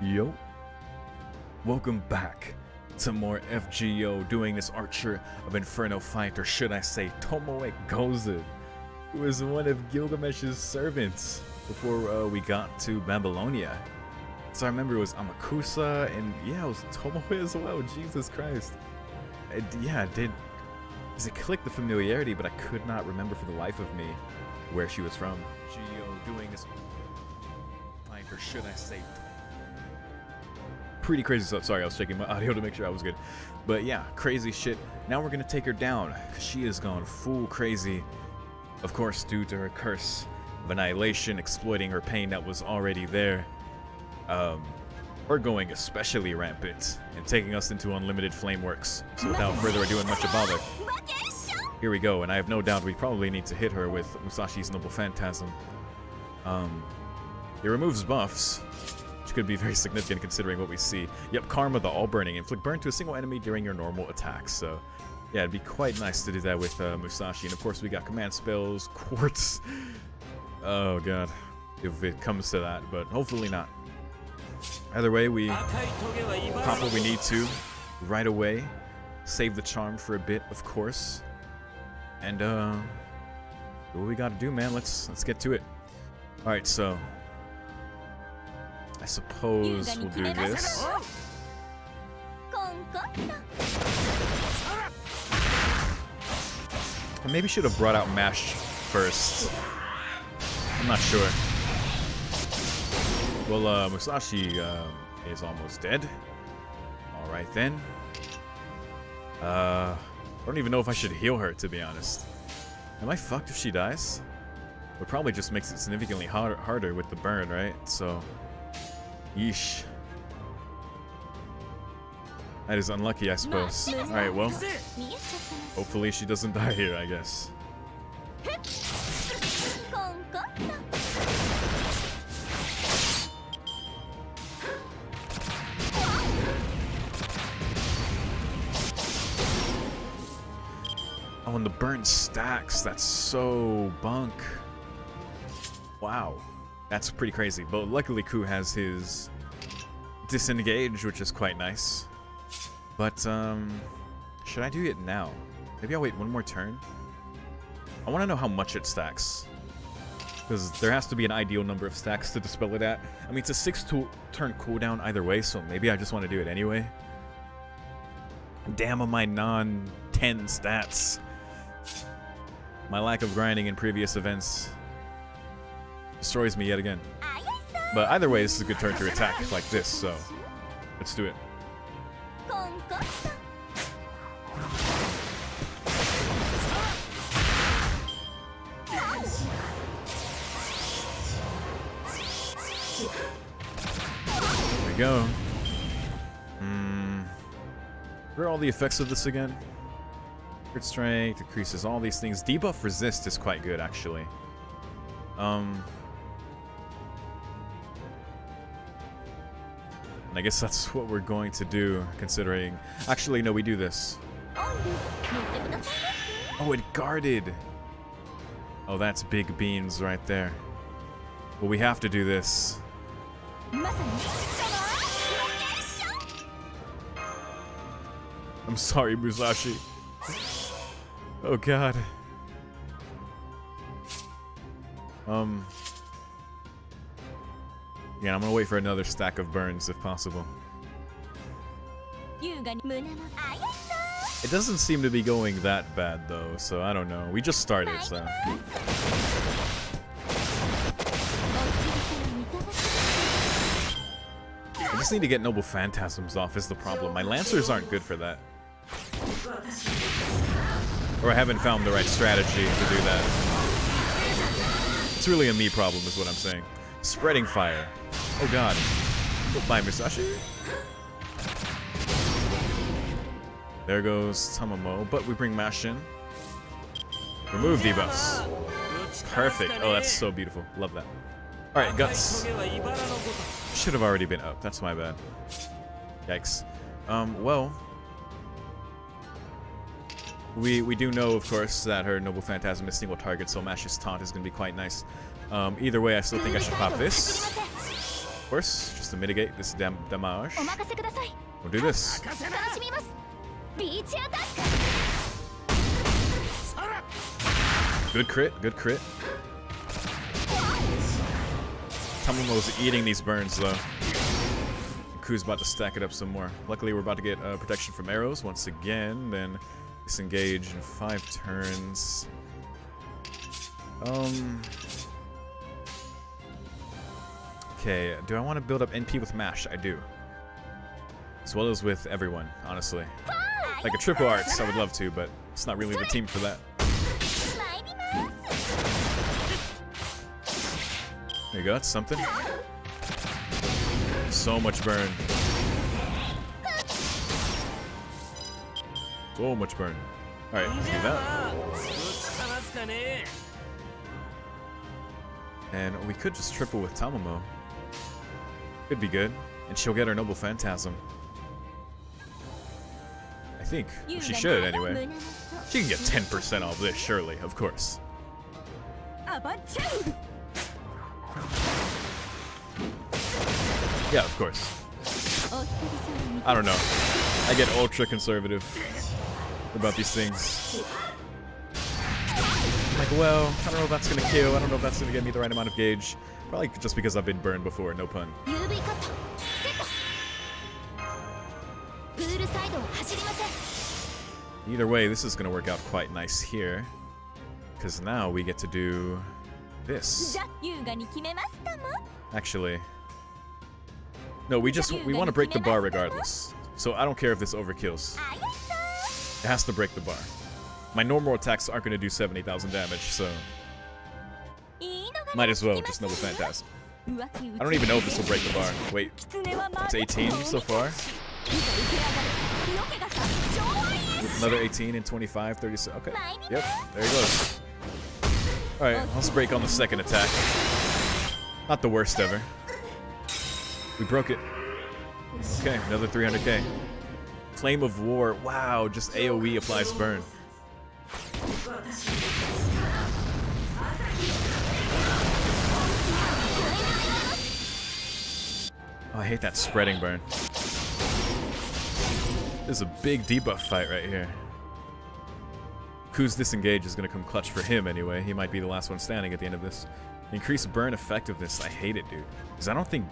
Yo, welcome back to more FGO, doing this Archer of Inferno fight, or should I say Tomoe Gozen, who is one of Gilgamesh's servants before we got to Babylonia. So I remember it was Amakusa, and yeah, it was Tomoe as well. Jesus Christ. Does it click the familiarity, but I could not remember for the life of me where she was from. FGO doing this fight, or should I say pretty crazy stuff. Sorry, I was checking my audio to make sure I was good. But yeah, crazy shit. Now we're gonna take her down, because she has gone full crazy. Of course, due to her curse of annihilation, exploiting her pain that was already there. We're going especially rampant, and taking us into unlimited flameworks. So without further ado and much of bother, here we go, and I have no doubt we probably need to hit her with Musashi's Noble Phantasm. It removes buffs, which could be very significant considering what we see. Yep, Karma, the all-burning. Inflict burn to a single enemy during your normal attacks. So, yeah, it'd be quite nice to do that with Musashi. And of course, we got command spells, quartz. Oh god, if it comes to that, but hopefully not. Either way, we pop what we need to right away. Save the charm for a bit, of course. And what we gotta do, man? Let's get to it. All right, so I suppose we'll do this. I maybe should have brought out Mash first. I'm not sure. Well, Musashi is almost dead. All right then. I don't even know if I should heal her, to be honest. Am I fucked if she dies? It probably just makes it significantly harder with the burn, right? So, yeesh. That is unlucky, I suppose. Alright, well, hopefully she doesn't die here, I guess. Oh, and the burn stacks. That's so bunk. Wow. That's pretty crazy. But luckily, Ku has his disengage, which is quite nice. But, should I do it now? Maybe I'll wait one more turn. I want to know how much it stacks, because there has to be an ideal number of stacks to dispel it at. I mean, it's a 6-turn cooldown either way, so maybe I just want to do it anyway. Damn on my non-10 stats. My lack of grinding in previous events destroys me yet again. But either way, this is a good turn to attack like this, so let's do it. There we go. What are all the effects of this again? Crit strength, decreases all these things. Debuff resist is quite good, actually. And I guess that's what we're going to do, considering... Actually, no, we do this. Oh, it guarded! Oh, that's big beans right there. Well, we have to do this. I'm sorry, Musashi. Oh god. Yeah, I'm gonna wait for another stack of burns if possible. It doesn't seem to be going that bad though, so I don't know. We just started, so. I just need to get Noble Phantasms off is the problem. My Lancers aren't good for that. Or I haven't found the right strategy to do that. It's really a me problem is what I'm saying. Spreading fire. Oh god. Goodbye, Musashi. There goes Tamamo, but we bring Mash in. Remove debuffs. Perfect. Oh, that's so beautiful. Love that. Alright, Guts. Should have already been up. That's my bad. Yikes. Well... We do know, of course, that her Noble Phantasm is single target, so Mash's taunt is going to be quite nice. Either way, I still think I should pop this. Of course, just to mitigate this damage. We'll do this. Good crit, good crit. Tamumo's eating these burns though. Ku's about to stack it up some more. Luckily, we're about to get protection from arrows once again. Then disengage in 5 turns. Okay, do I want to build up NP with MASH? I do. As well as with everyone, honestly. Like a triple arts, I would love to, but it's not really the team for that. There you go, that's something. So much burn. So much burn. Alright, let's do that. And we could just triple with Tamumo. Could be good. And she'll get her Noble Phantasm. I think. Well, she should, anyway. She can get 10% off this, surely, of course. Yeah, of course. I don't know. I get ultra conservative about these things. I'm like, well, I don't know if that's gonna kill. I don't know if that's gonna get me the right amount of gauge. Probably just because I've been burned before, no pun. Either way, this is gonna work out quite nice here. Because now we get to do this. Actually, no, we want to break the bar regardless. So I don't care if this overkills. It has to break the bar. My normal attacks aren't going to do 70,000 damage, so might as well just Noble Phantasm. I don't even know if this will break the bar. Wait, it's 18 so far. With another 18 and 25, 37. Okay, yep, there he goes. Alright, let's break on the second attack. Not the worst ever. We broke it. Okay, another 300k. Flame of War. Wow, just AoE applies burn. Oh, I hate that spreading burn. This is a big debuff fight right here. Ku's disengage is going to come clutch for him anyway. He might be the last one standing at the end of this. Increased burn effectiveness. I hate it, dude. Because I don't think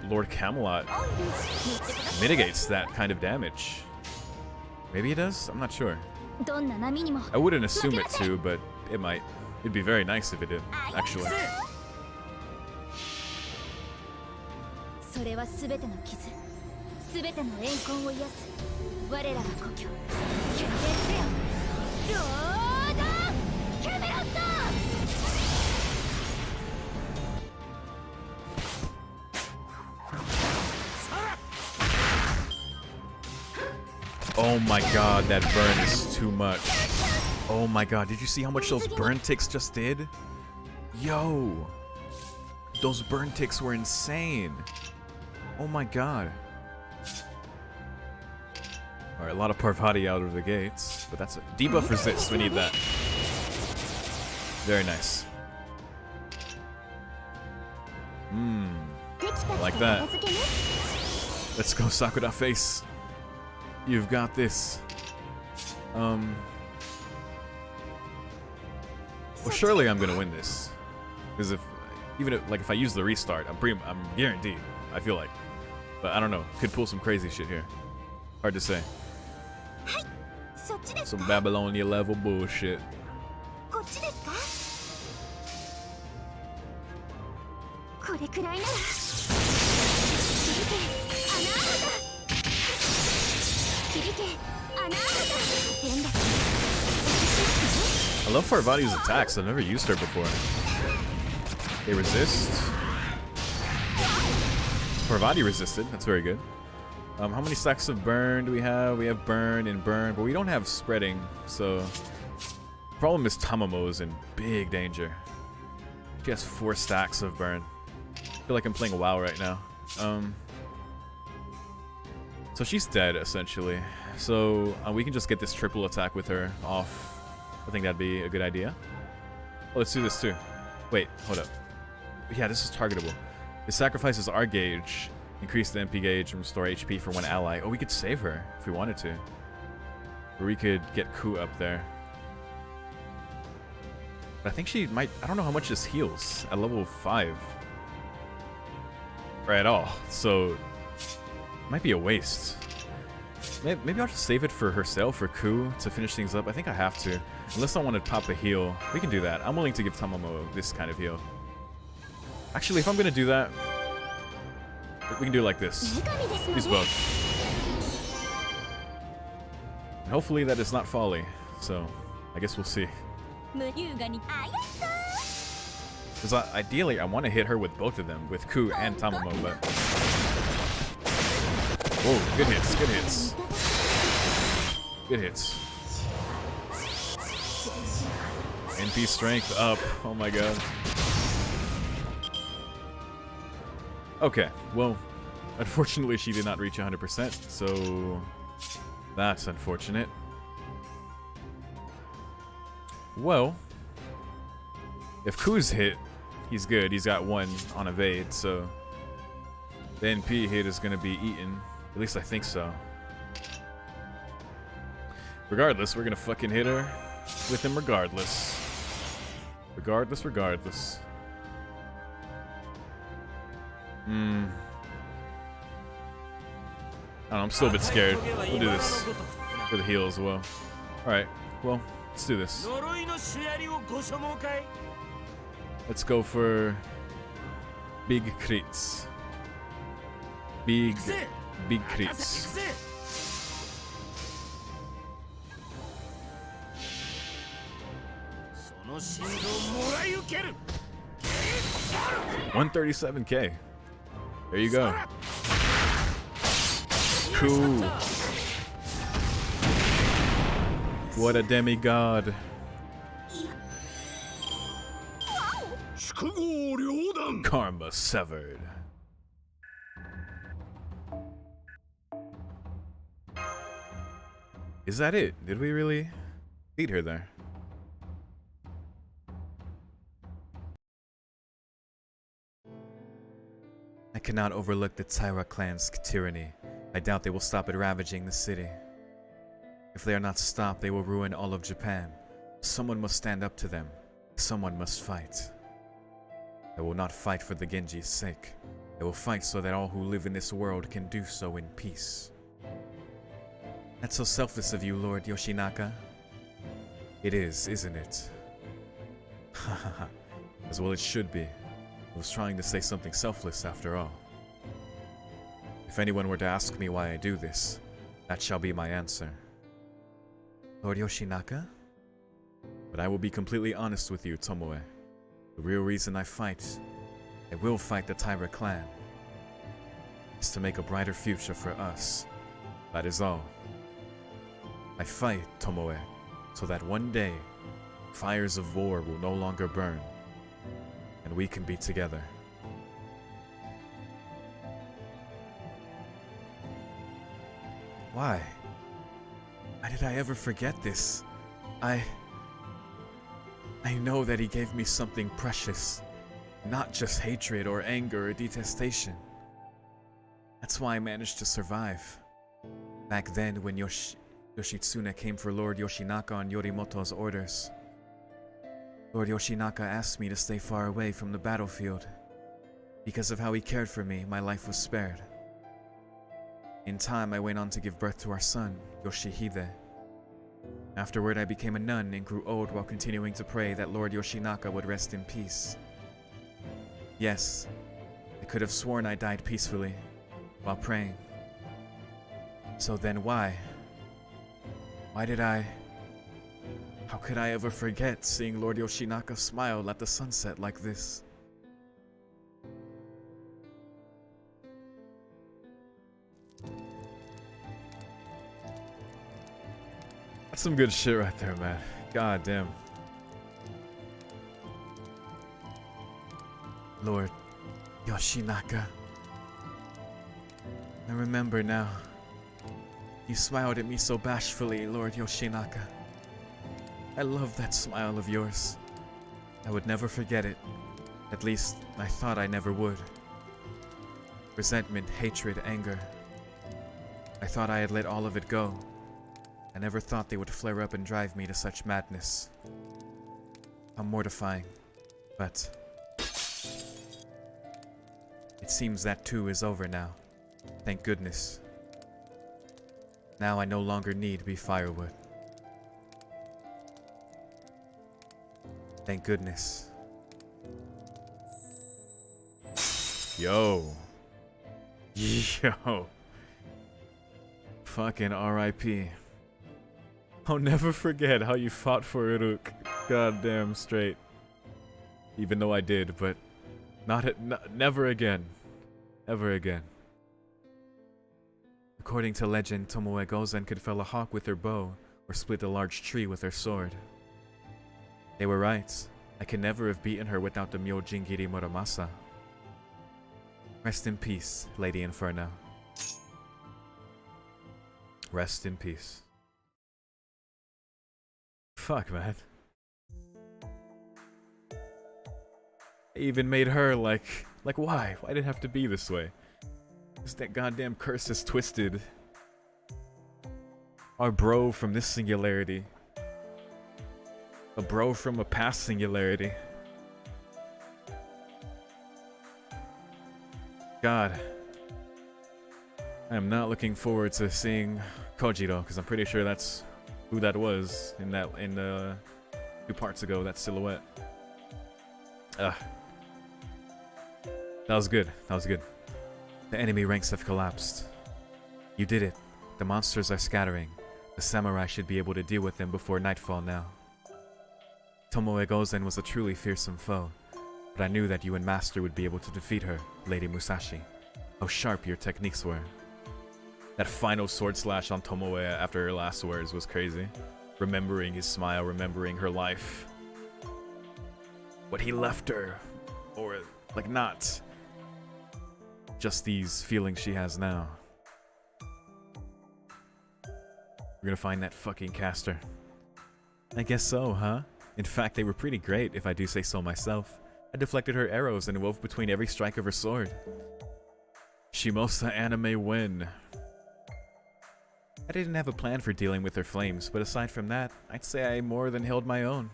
Lord Camelot mitigates that kind of damage. Maybe it does? I'm not sure. I wouldn't assume it to, but it might. It'd be very nice if it did, actually. Oh my god, that burn is too much. Oh my god, did you see how much those burn ticks just did? Yo! Those burn ticks were insane. Oh my god. Alright, a lot of Parvati out of the gates, but that's a debuff resist, we need that. Very nice. Like that. Let's go, Sakura face. You've got this. Well, surely I'm gonna win this, because if I use the restart, I'm guaranteed. I feel like, but I don't know. Could pull some crazy shit here. Hard to say. Some Babylonia level bullshit. I love Parvati's attacks. I've never used her before. They resist. Parvati resisted. That's very good. How many stacks of burn do we have? We have burn and burn, but we don't have spreading. So the problem is Tamumo is in big danger. She has 4 stacks of burn. I feel like I'm playing WoW right now. So she's dead, essentially. So we can just get this triple attack with her off. I think that'd be a good idea. Oh, let's do this too. Wait, hold up. Yeah, this is targetable. His sacrifices our gauge, increase the MP gauge, and restore HP for one ally. Oh, we could save her if we wanted to. Or we could get Ku up there. But I think she might... I don't know how much this heals at level 5. Or at all. So, it might be a waste. Maybe I'll just save it for herself, for Ku, to finish things up. I think I have to. Unless I want to pop a heal. We can do that. I'm willing to give Tamamo this kind of heal. Actually, if I'm going to do that, we can do it like this. Use both. And hopefully that is not folly. So, I guess we'll see. Because ideally, I want to hit her with both of them, with Ku and Tamamo, but... Whoa, good hits, good hits. Good hits. NP strength up. Oh my god. Okay, well, unfortunately she did not reach 100%, so that's unfortunate. Well, if Ku's hit, he's good. He's got 1 on evade, so the NP hit is going to be eaten. At least I think so. Regardless, we're going to fucking hit her with him regardless. Regardless. I don't know, I'm still a bit scared. We'll do this for the heal as well. Alright, well, let's do this. Let's go for big crits. Big crits. $137K. There you go. Cool. What a demigod. Karma severed. Is that it? Did we really beat her there? I cannot overlook the Taira clan's tyranny. I doubt they will stop at ravaging the city. If they are not stopped, they will ruin all of Japan. Someone must stand up to them. Someone must fight. I will not fight for the Genji's sake. I will fight so that all who live in this world can do so in peace. That's so selfless of you, Lord Yoshinaka. It is, isn't it? Hahaha. As well it should be. I was trying to say something selfless after all. If anyone were to ask me why I do this, that shall be my answer. Lord Yoshinaka? But I will be completely honest with you, Tomoe. The real reason I will fight the Taira clan, is to make a brighter future for us. That is all. I fight, Tomoe, so that one day, fires of war will no longer burn, and we can be together. Why? Why did I ever forget this? I know that he gave me something precious, not just hatred or anger or detestation. That's why I managed to survive. Back then, when Yoshitsune came for Lord Yoshinaka on Yorimoto's orders, Lord Yoshinaka asked me to stay far away from the battlefield. Because of how he cared for me, my life was spared. In time, I went on to give birth to our son, Yoshihide. Afterward, I became a nun and grew old while continuing to pray that Lord Yoshinaka would rest in peace. Yes, I could have sworn I died peacefully while praying. So then why? How could I ever forget seeing Lord Yoshinaka smile at the sunset like this? That's some good shit right there, man. God damn. Lord Yoshinaka. I remember now. You smiled at me so bashfully, Lord Yoshinaka. I love that smile of yours. I would never forget it. At least, I thought I never would. Resentment, hatred, anger. I thought I had let all of it go. I never thought they would flare up and drive me to such madness. How mortifying. But it seems that too is over now. Thank goodness. Now I no longer need to be Firewood. Thank goodness. Yo. Yo. Fucking R.I.P. I'll never forget how you fought for Uruk. Goddamn straight. Even though I did, but never again. Ever again. According to legend, Tomoe Gozen could fell a hawk with her bow or split a large tree with her sword. They were right. I could never have beaten her without the Myo Jingiri Muramasa. Rest in peace, Lady Inferno. Rest in peace. Fuck, man. I even made her like why? Why did it have to be this way? Just that goddamn curse is twisted. Our bro from this singularity. A bro from a past singularity. God. I am not looking forward to seeing Kojiro, because I'm pretty sure that's who that was in 2 parts ago, that silhouette. Ugh. That was good. That was good. The enemy ranks have collapsed. You did it. The monsters are scattering. The samurai should be able to deal with them before nightfall now. Tomoe Gozen was a truly fearsome foe, but I knew that you and Master would be able to defeat her, Lady Musashi. How sharp your techniques were. That final sword slash on Tomoe after her last words was crazy. Remembering his smile, remembering her life. What he left her. Or, like, not. Just these feelings she has now. We're gonna find that fucking caster. I guess so, huh? In fact, they were pretty great, if I do say so myself. I deflected her arrows and wove between every strike of her sword. Shimousa anime win. I didn't have a plan for dealing with her flames, but aside from that, I'd say I more than held my own.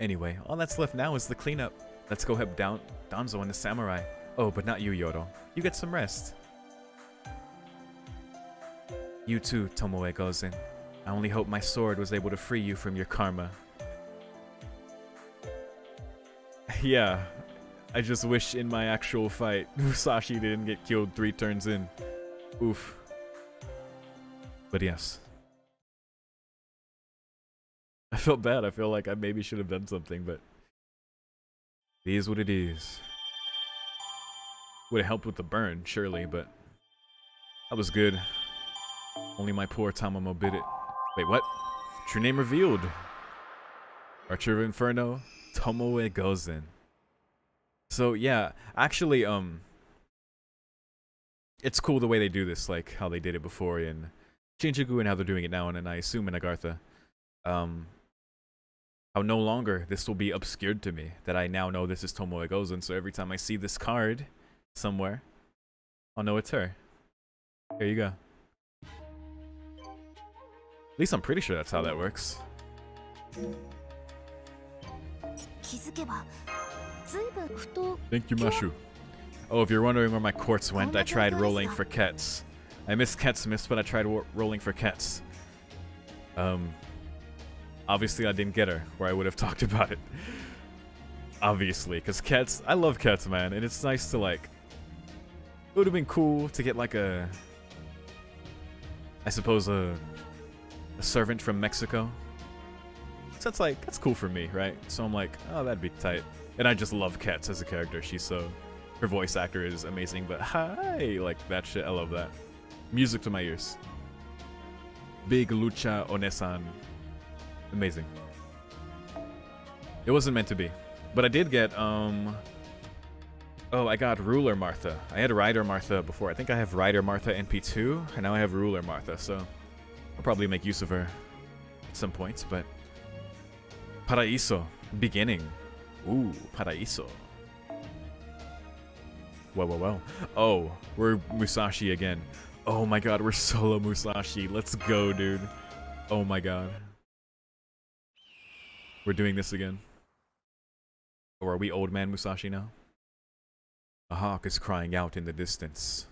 Anyway, all that's left now is the cleanup. Let's go help Danzo and the samurai. Oh, but not you, Yoro. You get some rest. You too, Tomoe Gozen. I only hope my sword was able to free you from your karma. Yeah, I just wish in my actual fight, Musashi didn't get killed 3 turns in. Oof. But yes. I felt bad. I feel like I maybe should have done something, but it is what it is. Would have helped with the burn, surely, but that was good. Only my poor Tamamo bit it. Wait, what? True name revealed. Archer of Inferno, Tomoe Gozen. So yeah, actually, it's cool the way they do this, like how they did it before in Shinjuku and how they're doing it now, and I assume in Agartha. How no longer this will be obscured to me, that I now know this is Tomoe Gozen, so every time I see this card somewhere, I'll know it's her. Here you go. At least I'm pretty sure that's how that works. Thank you, Mashu. Oh, if you're wondering where my quartz went, I tried rolling for Kets. I missed Ketsmith, but I tried rolling for Kets. Obviously I didn't get her, or I would have talked about it. Obviously, because Kets, I love Kets, man, and it's nice to, like, it would have been cool to get, like, I suppose a servant from Mexico. So that's, like, that's cool for me, right? So I'm like, oh, that'd be tight. And I just love Kets as a character. She's so, her voice actor is amazing, but hi, like, that shit, I love that. Music to my ears. Big Lucha Onesan. Amazing. It wasn't meant to be. But I did get, oh, I got Ruler Martha. I had Rider Martha before. I think I have Rider Martha NP2, and now I have Ruler Martha, so I'll probably make use of her at some points, but Paraiso. Beginning. Ooh, Paraiso. Well. Oh, we're Musashi again. Oh my god, we're solo Musashi. Let's go, dude. Oh my god. We're doing this again. Or are we old man Musashi now? A hawk is crying out in the distance.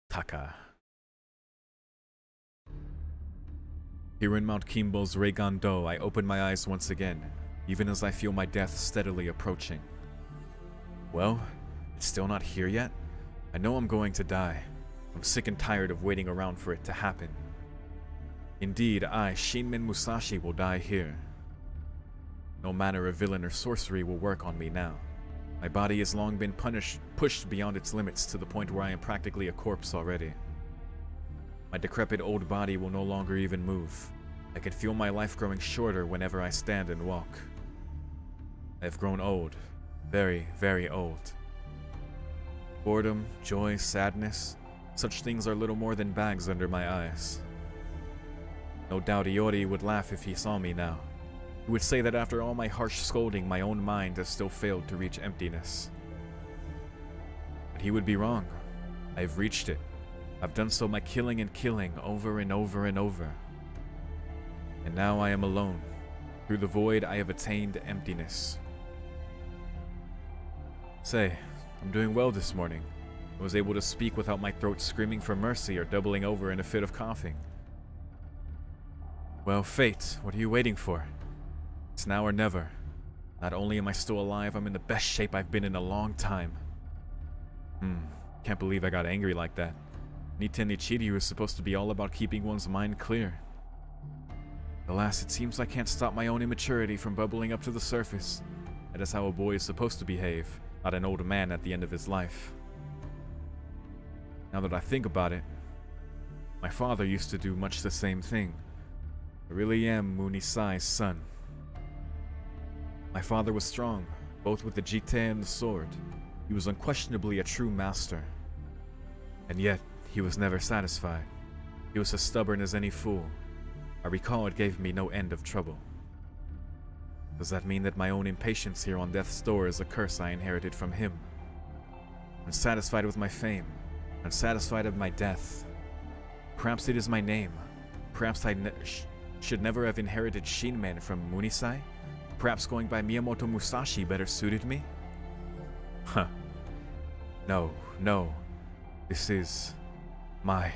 Taka. Here in Mount Kimbo's Reigan-do, I open my eyes once again, even as I feel my death steadily approaching. Well, it's still not here yet? I know I'm going to die. I'm sick and tired of waiting around for it to happen. Indeed, I, Shinmen Musashi, will die here. No manner of villain or sorcery will work on me now. My body has long been pushed beyond its limits to the point where I am practically a corpse already. My decrepit old body will no longer even move. I can feel my life growing shorter whenever I stand and walk. I have grown old. Very, very old. Boredom, joy, sadness, such things are little more than bags under my eyes. No doubt Iori would laugh if he saw me now. He would say that after all my harsh scolding, my own mind has still failed to reach emptiness. But he would be wrong. I've reached it. I've done so by killing and killing over and over and over. And now I am alone. Through the void, I have attained emptiness. Say, I'm doing well this morning. I was able to speak without my throat screaming for mercy or doubling over in a fit of coughing. Well, fate, what are you waiting for? It's now or never. Not only am I still alive, I'm in the best shape I've been in a long time. Can't believe I got angry like that. Niten Ichiryu is supposed to be all about keeping one's mind clear. Alas, it seems I can't stop my own immaturity from bubbling up to the surface. That is how a boy is supposed to behave, not an old man at the end of his life. Now that I think about it, my father used to do much the same thing. I really am Munisai's son. My father was strong, both with the jite and the sword. He was unquestionably a true master. And yet, he was never satisfied. He was as stubborn as any fool. I recall it gave me no end of trouble. Does that mean that my own impatience here on death's door is a curse I inherited from him? Unsatisfied with my fame, unsatisfied of my death. Perhaps it is my name. Perhaps I should never have inherited Shinmen from Munisai? Perhaps going by Miyamoto Musashi better suited me? Huh. No. This is my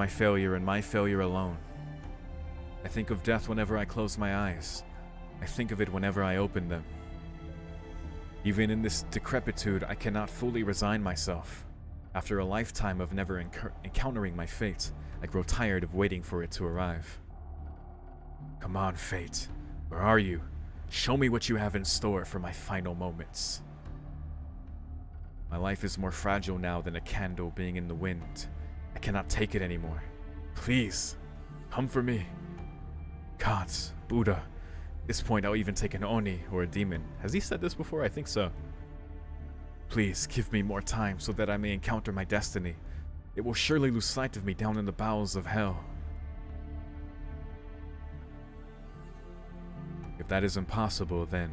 failure and my failure alone. I think of death whenever I close my eyes. I think of it whenever I open them. Even in this decrepitude, I cannot fully resign myself. After a lifetime of never encountering my fate, I grow tired of waiting for it to arrive. Come on, fate. Where are you? Show me what you have in store for my final moments. My life is more fragile now than a candle being in the wind. I cannot take it anymore. Please, come for me. Gods, Buddha. At this point, I'll even take an Oni or a demon. Has he said this before? I think so. Please, give me more time so that I may encounter my destiny. It will surely lose sight of me down in the bowels of hell. If that is impossible, then...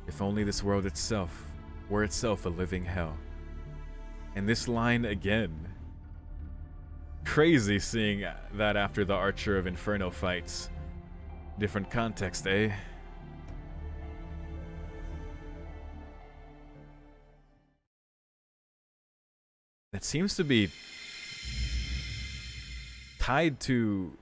if only this world itself were itself a living hell. And this line again. Crazy seeing that after the Archer of Inferno fights. Different context, eh? That seems to be tied to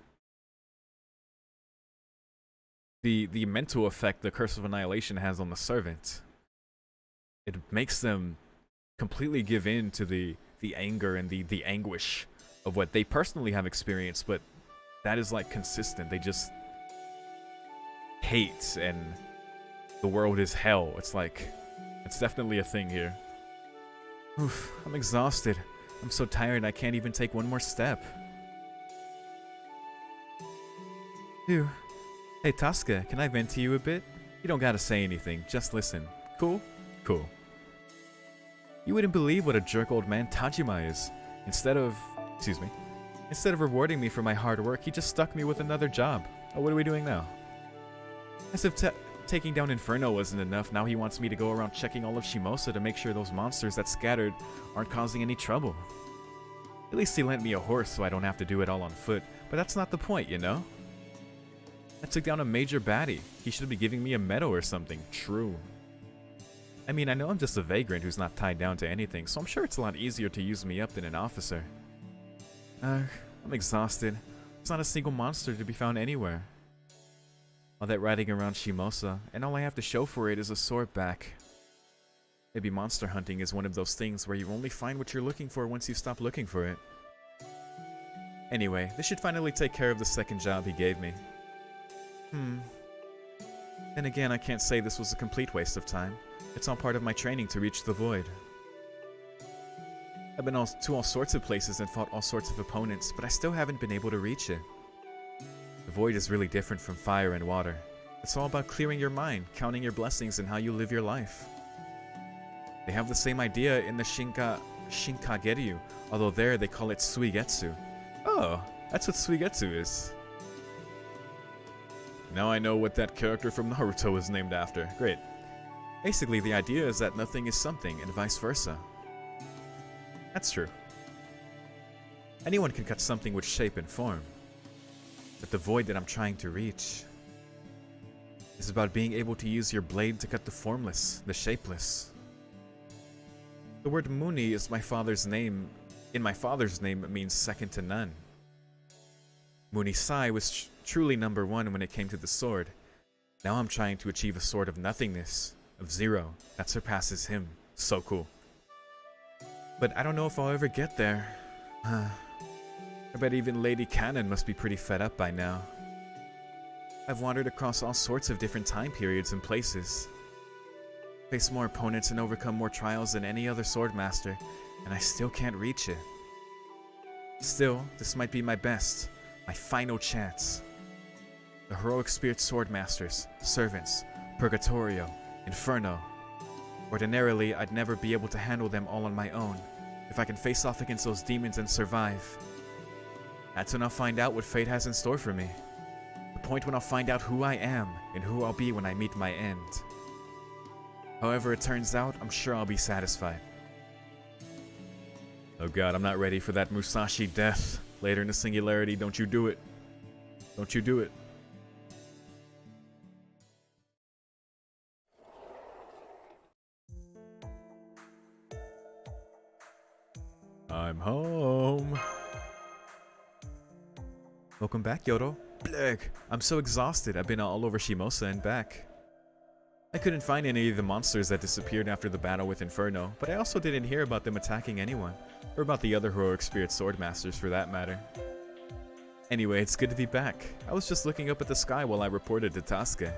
the mental effect the Curse of Annihilation has on the servant. It makes them completely give in to the anger and the anguish of what they personally have experienced, but that is like consistent. They just hate and the world is hell. It's like, it's definitely a thing here. Oof, I'm exhausted. I'm so tired I can't even take one more step. Ew. Hey Tasca, can I vent to you a bit? You don't gotta say anything, just listen. Cool? Cool. You wouldn't believe what a jerk old man Tajima is. Instead of rewarding me for my hard work, he just stuck me with another job. Oh, what are we doing now? As if taking down Inferno wasn't enough, now he wants me to go around checking all of Shimousa to make sure those monsters that scattered aren't causing any trouble. At least he lent me a horse so I don't have to do it all on foot, but that's not the point, you know? I took down a major baddie. He should be giving me a medal or something. True. I mean, I know I'm just a vagrant who's not tied down to anything, so I'm sure it's a lot easier to use me up than an officer. I'm exhausted. There's not a single monster to be found anywhere. All that riding around Shimousa, and all I have to show for it is a sword back. Maybe monster hunting is one of those things where you only find what you're looking for once you stop looking for it. Anyway, this should finally take care of the second job he gave me. Then again, I can't say this was a complete waste of time. It's all part of my training to reach the void. I've been to all sorts of places and fought all sorts of opponents, but I still haven't been able to reach it. The void is really different from fire and water. It's all about clearing your mind, counting your blessings, and how you live your life. They have the same idea in the Shinkageryu, although there they call it Suigetsu. Oh, that's what Suigetsu is. Now I know what that character from Naruto is named after. Great. Basically, the idea is that nothing is something, and vice versa. That's true. Anyone can cut something with shape and form. But the void that I'm trying to reach is about being able to use your blade to cut the formless, the shapeless. The word Muni is my father's name. In my father's name, it means second to none. Munisai was truly number one when it came to the sword. Now I'm trying to achieve a sword of nothingness, of zero, that surpasses him. So cool. But I don't know if I'll ever get there. I bet even Lady Cannon must be pretty fed up by now. I've wandered across all sorts of different time periods and places. Faced more opponents and overcome more trials than any other swordmaster, and I still can't reach it. Still, this might be my best, my final chance. The heroic spirit swordmasters, servants, Purgatorio, Inferno. Ordinarily, I'd never be able to handle them all on my own. If I can face off against those demons and survive, that's when I'll find out what fate has in store for me. The point when I'll find out who I am and who I'll be when I meet my end. However it turns out, I'm sure I'll be satisfied. Oh god, I'm not ready for that Musashi death later in the Singularity. Don't you do it. Don't you do it. I'm home. Welcome back, YORO. Blegh. I'm so exhausted. I've been all over Shimousa and back. I couldn't find any of the monsters that disappeared after the battle with Inferno, but I also didn't hear about them attacking anyone, or about the other heroic spirit swordmasters for that matter. Anyway, it's good to be back. I was just looking up at the sky while I reported to Tasuke.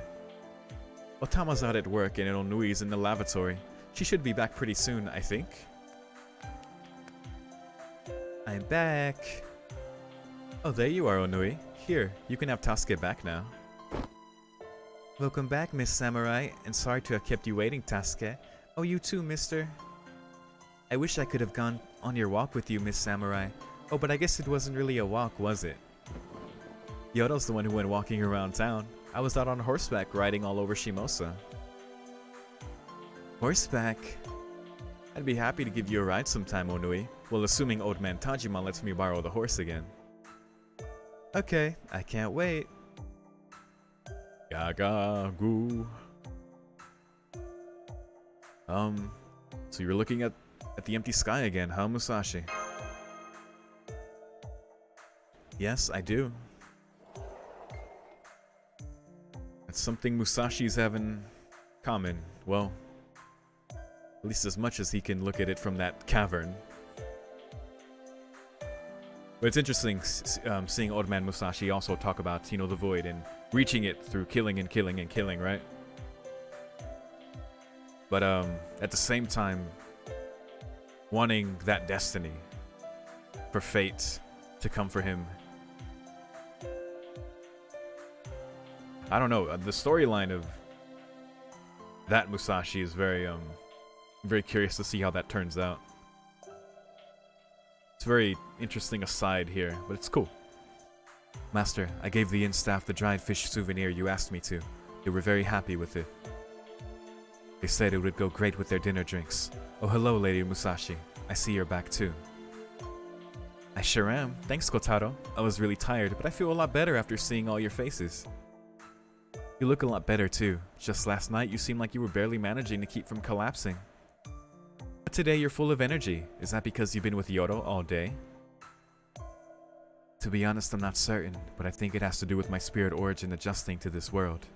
Otama's out at work and Onui's in the lavatory. She should be back pretty soon, I think. I'm back. Oh, there you are, Onui. Here, you can have Tasuke back now. Welcome back, Miss Samurai, and sorry to have kept you waiting, Tasuke. Oh, you too, mister. I wish I could have gone on your walk with you, Miss Samurai. Oh, but I guess it wasn't really a walk, was it? Yoro's the one who went walking around town. I was out on horseback riding all over Shimousa. Horseback? I'd be happy to give you a ride sometime, Onui. Well, assuming old man Tajima lets me borrow the horse again. Okay, I can't wait. Gaga goo. So you're looking at the empty sky again, huh, Musashi? Yes, I do. That's something Musashi's have in common. Well, at least as much as he can look at it from that cavern. But it's interesting seeing Old Man Musashi also talk about, you know, the void and reaching it through killing and killing and killing, right? But at the same time, wanting that destiny for fate to come for him. I don't know, the storyline of that Musashi is very curious to see how that turns out. It's a very interesting aside here, but it's cool. Master, I gave the inn staff the dried fish souvenir you asked me to. They were very happy with it. They said it would go great with their dinner drinks. Oh, hello, Lady Musashi. I see you're back too. I sure am. Thanks, Kotaro. I was really tired, but I feel a lot better after seeing all your faces. You look a lot better too. Just last night, you seemed like you were barely managing to keep from collapsing. But today, you're full of energy. Is that because you've been with YORO all day? To be honest, I'm not certain, but I think it has to do with my spirit origin adjusting to this world.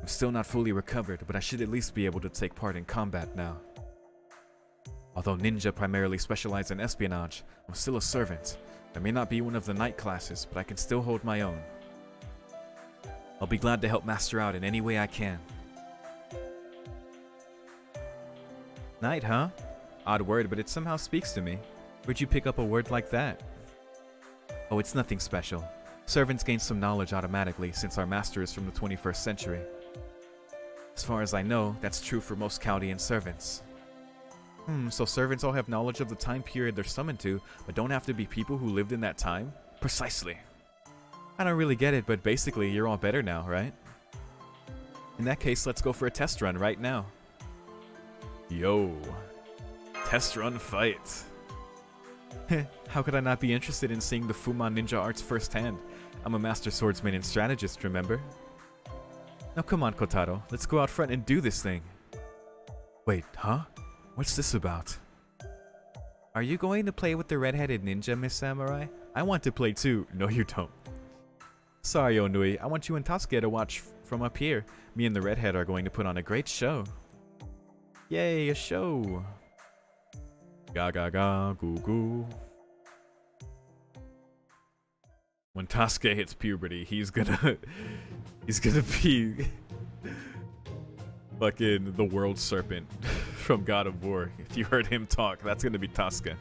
I'm still not fully recovered, but I should at least be able to take part in combat now. Although ninja primarily specialize in espionage, I'm still a servant. I may not be one of the knight classes, but I can still hold my own. I'll be glad to help Master out in any way I can. Knight, huh? Odd word, but it somehow speaks to me. Where'd you pick up a word like that? Oh, it's nothing special. Servants gain some knowledge automatically since our master is from the 21st century. As far as I know, that's true for most Chaldean servants. So servants all have knowledge of the time period they're summoned to, but don't have to be people who lived in that time? Precisely. I don't really get it, but basically you're all better now, right? In that case, let's go for a test run right now. Yo. Test run fight. How could I not be interested in seeing the Fuma ninja arts firsthand? I'm a master swordsman and strategist, remember? Now come on, Kotaro. Let's go out front and do this thing. Wait, huh? What's this about? Are you going to play with the red-headed ninja, Miss Samurai? I want to play too. No, you don't. Sorry, Onui. I want you and Tasuke to watch from up here. Me and the redhead are going to put on a great show. Yay, a show. Ga ga ga, goo goo. When Tasuke hits puberty, he's gonna be fucking the world serpent from God of War. If you heard him talk, that's gonna be Tasuke.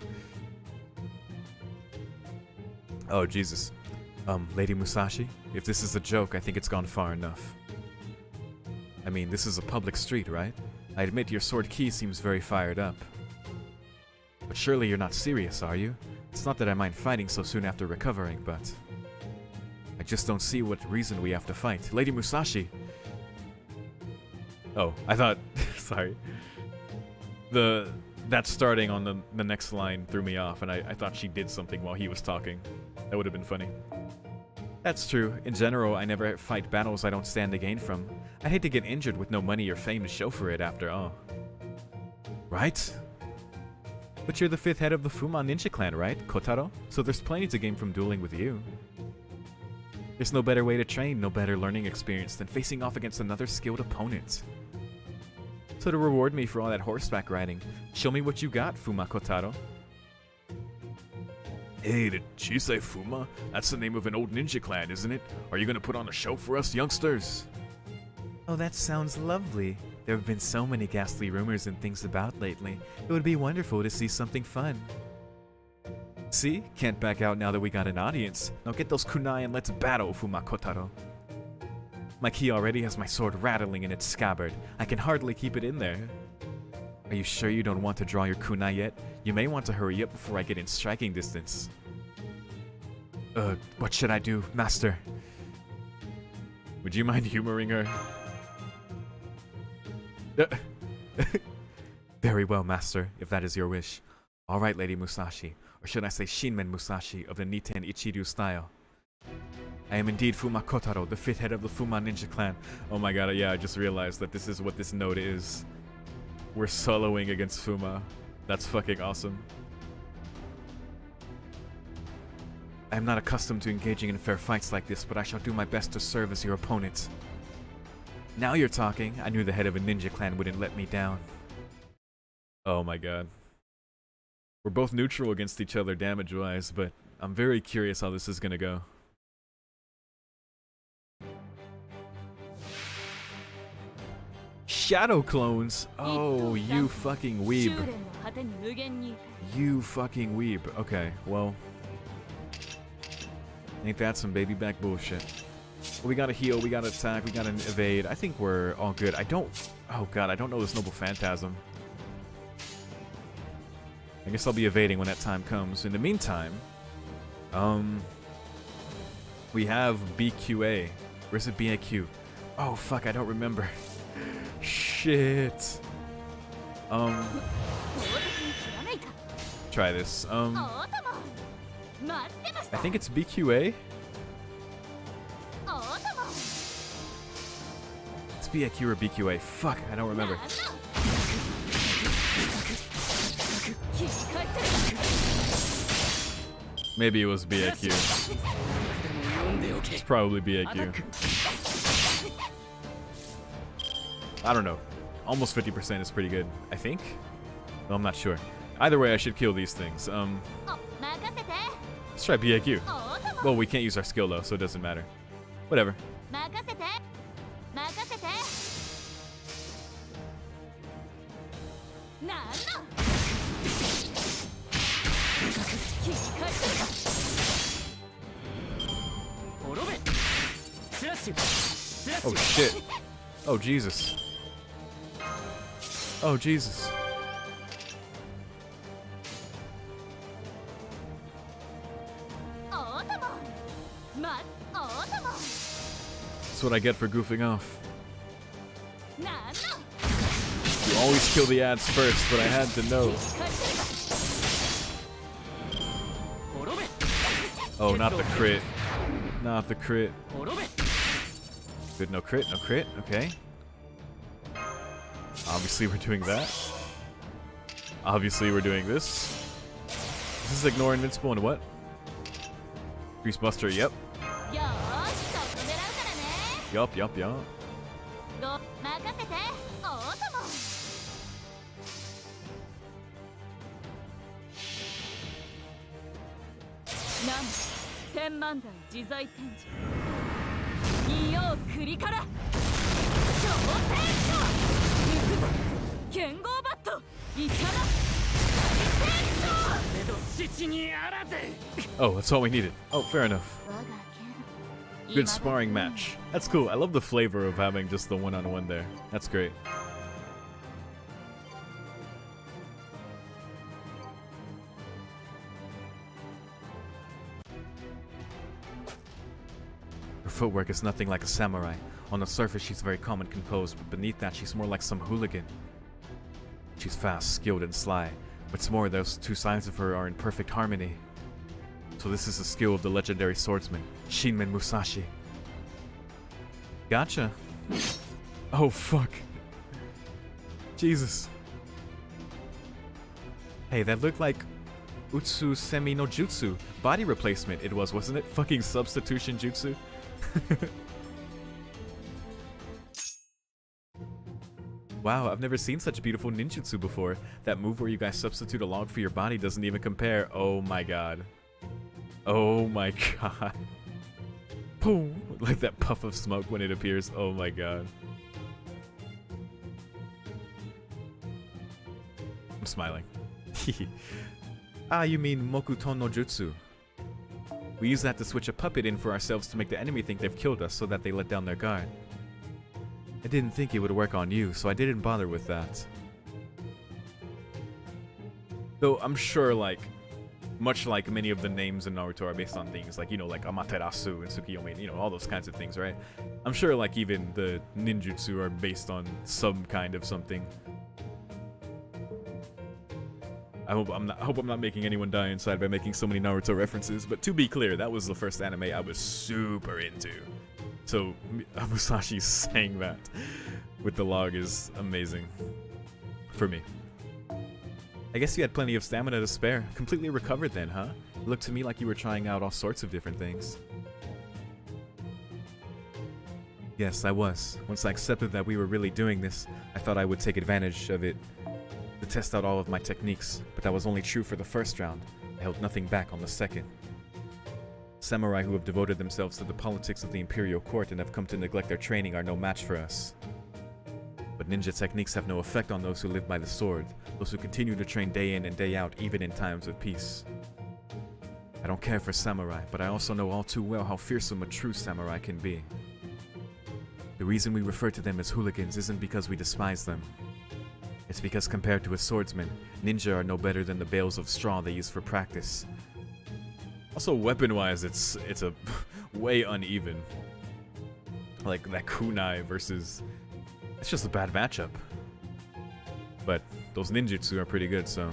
Oh Jesus. Lady Musashi, if this is a joke, I think it's gone far enough. I mean, this is a public street, right? I admit your sword key seems very fired up. But surely you're not serious, are you? It's not that I mind fighting so soon after recovering, but I just don't see what reason we have to fight. Lady Musashi! Oh, I thought... sorry. That starting on the next line threw me off, and I thought she did something while he was talking. That would have been funny. That's true. In general, I never fight battles I don't stand to gain from. I hate to get injured with no money or fame to show for it after all. Right? But you're the 5th head of the Fuma Ninja clan, right, Kotaro? So there's plenty to gain from dueling with you. There's no better way to train, no better learning experience than facing off against another skilled opponent. So to reward me for all that horseback riding, show me what you got, Fuma Kotaro. Hey, did she say Fuma? That's the name of an old ninja clan, isn't it? Are you gonna put on a show for us youngsters? Oh, that sounds lovely. There have been so many ghastly rumors and things about lately. It would be wonderful to see something fun. See? Can't back out now that we got an audience. Now get those kunai and let's battle, Fuma Kotaro. My key already has my sword rattling in its scabbard. I can hardly keep it in there. Are you sure you don't want to draw your kunai yet? You may want to hurry up before I get in striking distance. What should I do, Master? Would you mind humoring her? Very well, Master, if that is your wish. Alright, Lady Musashi, or should I say Shinmen Musashi of the Niten Ichiryu style. I am indeed Fuma Kotaro, the 5th head of the Fuma Ninja clan. Oh my god, yeah, I just realized that this is what this note is. We're soloing against Fuma. That's fucking awesome. I am not accustomed to engaging in fair fights like this, but I shall do my best to serve as your opponent. Now you're talking. I knew the head of a ninja clan wouldn't let me down. Oh my god. We're both neutral against each other damage-wise, but I'm very curious how this is gonna go. Shadow clones! Oh, you fucking weeb. You fucking weeb. Okay, well. Ain't that some baby back bullshit. Well, we gotta heal, we gotta attack, we gotta evade. I think we're all good. I don't... Oh god, I don't know this Noble Phantasm. I guess I'll be evading when that time comes. In the meantime... We have BQA. Where's it BAQ? Oh fuck, I don't remember. Shit. Try this. I think it's BQA. It's BAQ or BQA. Fuck, I don't remember. Maybe it was BAQ. It's probably BAQ. I don't know. Almost 50% is pretty good, I think. No, I'm not sure. Either way, I should kill these things. Let's try BAQ. Well, we can't use our skill though, so it doesn't matter. Whatever. Oh shit. Oh Jesus. Oh Jesus. That's what I get for goofing off. You always kill the ads first, but I had to know. Oh, not the crit. Not the crit. Good, no crit, no crit, okay. Obviously we're doing that. Obviously we're doing this. This is ignore invincible and what? Grease Buster, yep. Yup, yup, yup. Oh, that's all we needed. Oh, fair enough. Good sparring match. That's cool. I love the flavor of having just the one-on-one there. That's great. Her footwork is nothing like a samurai. On the surface, she's very calm and composed, but beneath that, she's more like some hooligan. She's fast, skilled, and sly. What's more, those two sides of her are in perfect harmony. So this is the skill of the legendary swordsman, Shinmen Musashi. Gotcha. Oh, fuck. Jesus. Hey, that looked like Utsu Semi no Jutsu. Body replacement it was, wasn't it? Fucking substitution jutsu. Wow, I've never seen such beautiful ninjutsu before. That move where you guys substitute a log for your body doesn't even compare. Oh my god. Oh my god. Boom! Like that puff of smoke when it appears. Oh my god. I'm smiling. Ah, you mean Mokuton no Jutsu. We use that to switch a puppet in for ourselves to make the enemy think they've killed us so that they let down their guard. I didn't think it would work on you, so I didn't bother with that. Though I'm sure, like, much like many of the names in Naruto are based on things like, you know, like Amaterasu and Tsukiyomi, you know, all those kinds of things, right? I'm sure, like, even the ninjutsu are based on some kind of something. I hope I'm not making anyone die inside by making so many Naruto references, but to be clear, that was the first anime I was super into. So Musashi saying that with the log is amazing for me. I guess you had plenty of stamina to spare. Completely recovered then, huh? It looked to me like you were trying out all sorts of different things. Yes, I was. Once I accepted that we were really doing this, I thought I would take advantage of it to test out all of my techniques, but that was only true for the first round. I held nothing back on the second. Samurai who have devoted themselves to the politics of the Imperial Court and have come to neglect their training are no match for us. But ninja techniques have no effect on those who live by the sword, those who continue to train day in and day out even in times of peace. I don't care for samurai, but I also know all too well how fearsome a true samurai can be. The reason we refer to them as hooligans isn't because we despise them. It's because compared to a swordsman, ninja are no better than the bales of straw they use for practice. Also, weapon-wise, it's a way uneven. Like that kunai versus... It's just a bad matchup. But those ninjutsu are pretty good, so...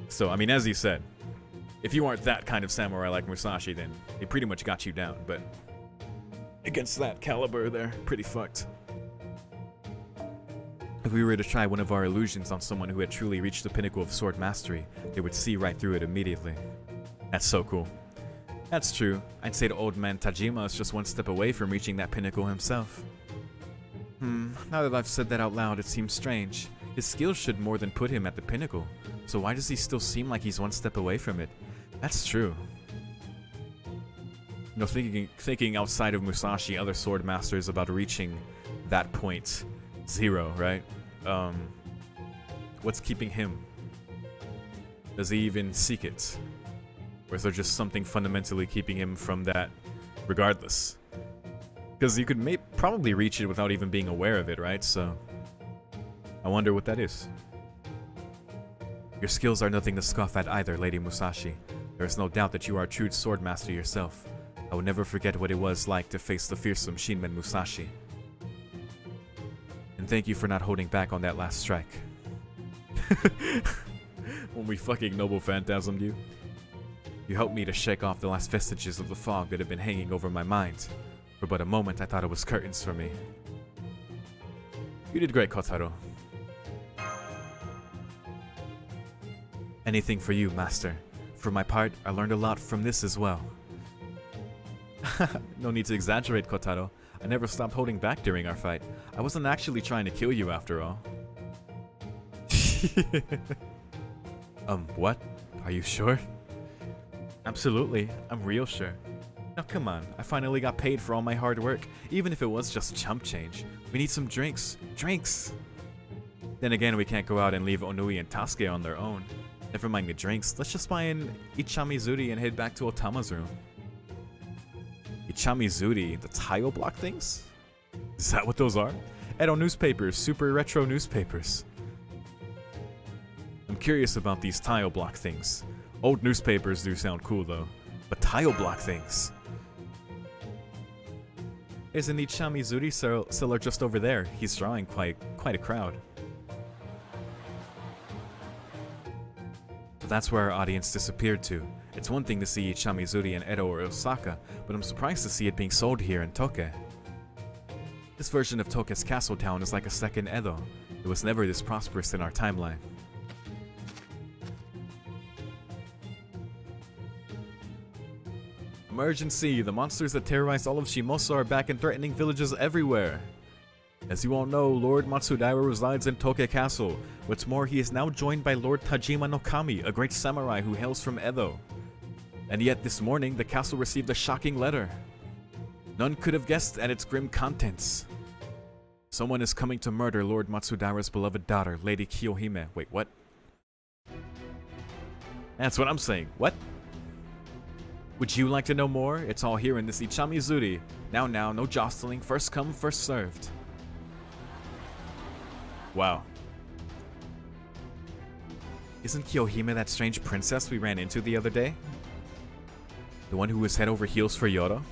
So, I mean, as you said, if you aren't that kind of samurai like Musashi, then he pretty much got you down, but... Against that caliber, they're pretty fucked. If we were to try one of our illusions on someone who had truly reached the pinnacle of sword mastery, they would see right through it immediately. That's so cool. That's true. I'd say the old man Tajima is just one step away from reaching that pinnacle himself. Now that I've said that out loud, it seems strange. His skills should more than put him at the pinnacle, so why does he still seem like he's one step away from it? That's true. You know, thinking outside of Musashi, other sword masters about reaching that point zero, right? What's keeping him? Does he even seek it? Or is there just something fundamentally keeping him from that regardless? Because you could probably reach it without even being aware of it, right? So, I wonder what that is. Your skills are nothing to scoff at either, Lady Musashi. There is no doubt that you are a true sword master yourself. I will never forget what it was like to face the fearsome Shinmen Musashi. And thank you for not holding back on that last strike. When we fucking noble phantasmed you. You helped me to shake off the last vestiges of the fog that had been hanging over my mind. For but a moment I thought it was curtains for me. You did great, Kotaro. Anything for you, Master. For my part, I learned a lot from this as well. No need to exaggerate, Kotaro. I never stopped holding back during our fight. I wasn't actually trying to kill you after all. What? Are you sure? Absolutely, I'm real sure. Now come on, I finally got paid for all my hard work, even if it was just chump change. We need some drinks. Drinks! Then again, we can't go out and leave Onui and Tasuke on their own. Never mind the drinks, let's just buy an Ichamizuri and head back to Otama's room. Ichamizuri, the tile block things? Is that what those are? Edo newspapers, super retro newspapers. I'm curious about these tile block things. Old newspapers do sound cool though, but tile block things. There's an Ichamizuri seller just over there. He's drawing quite a crowd. So that's where our audience disappeared to. It's one thing to see Ichamizuri in Edo or Osaka, but I'm surprised to see it being sold here in Toke. This version of Toke's castle town is like a second Edo. It was never this prosperous in our timeline. Emergency! The monsters that terrorized all of Shimousa are back and threatening villages everywhere! As you all know, Lord Matsudaira resides in Toke Castle. What's more, he is now joined by Lord Tajima no Kami, a great samurai who hails from Edo. And yet this morning, the castle received a shocking letter. None could have guessed at its grim contents. Someone is coming to murder Lord Matsudaira's beloved daughter, Lady Kiyohime. Wait, what? That's what I'm saying. What? Would you like to know more? It's all here in this Ichamizuri. Now, no jostling. First come, first served. Wow. Isn't Kiyohime that strange princess we ran into the other day? The one who was head over heels for YORO?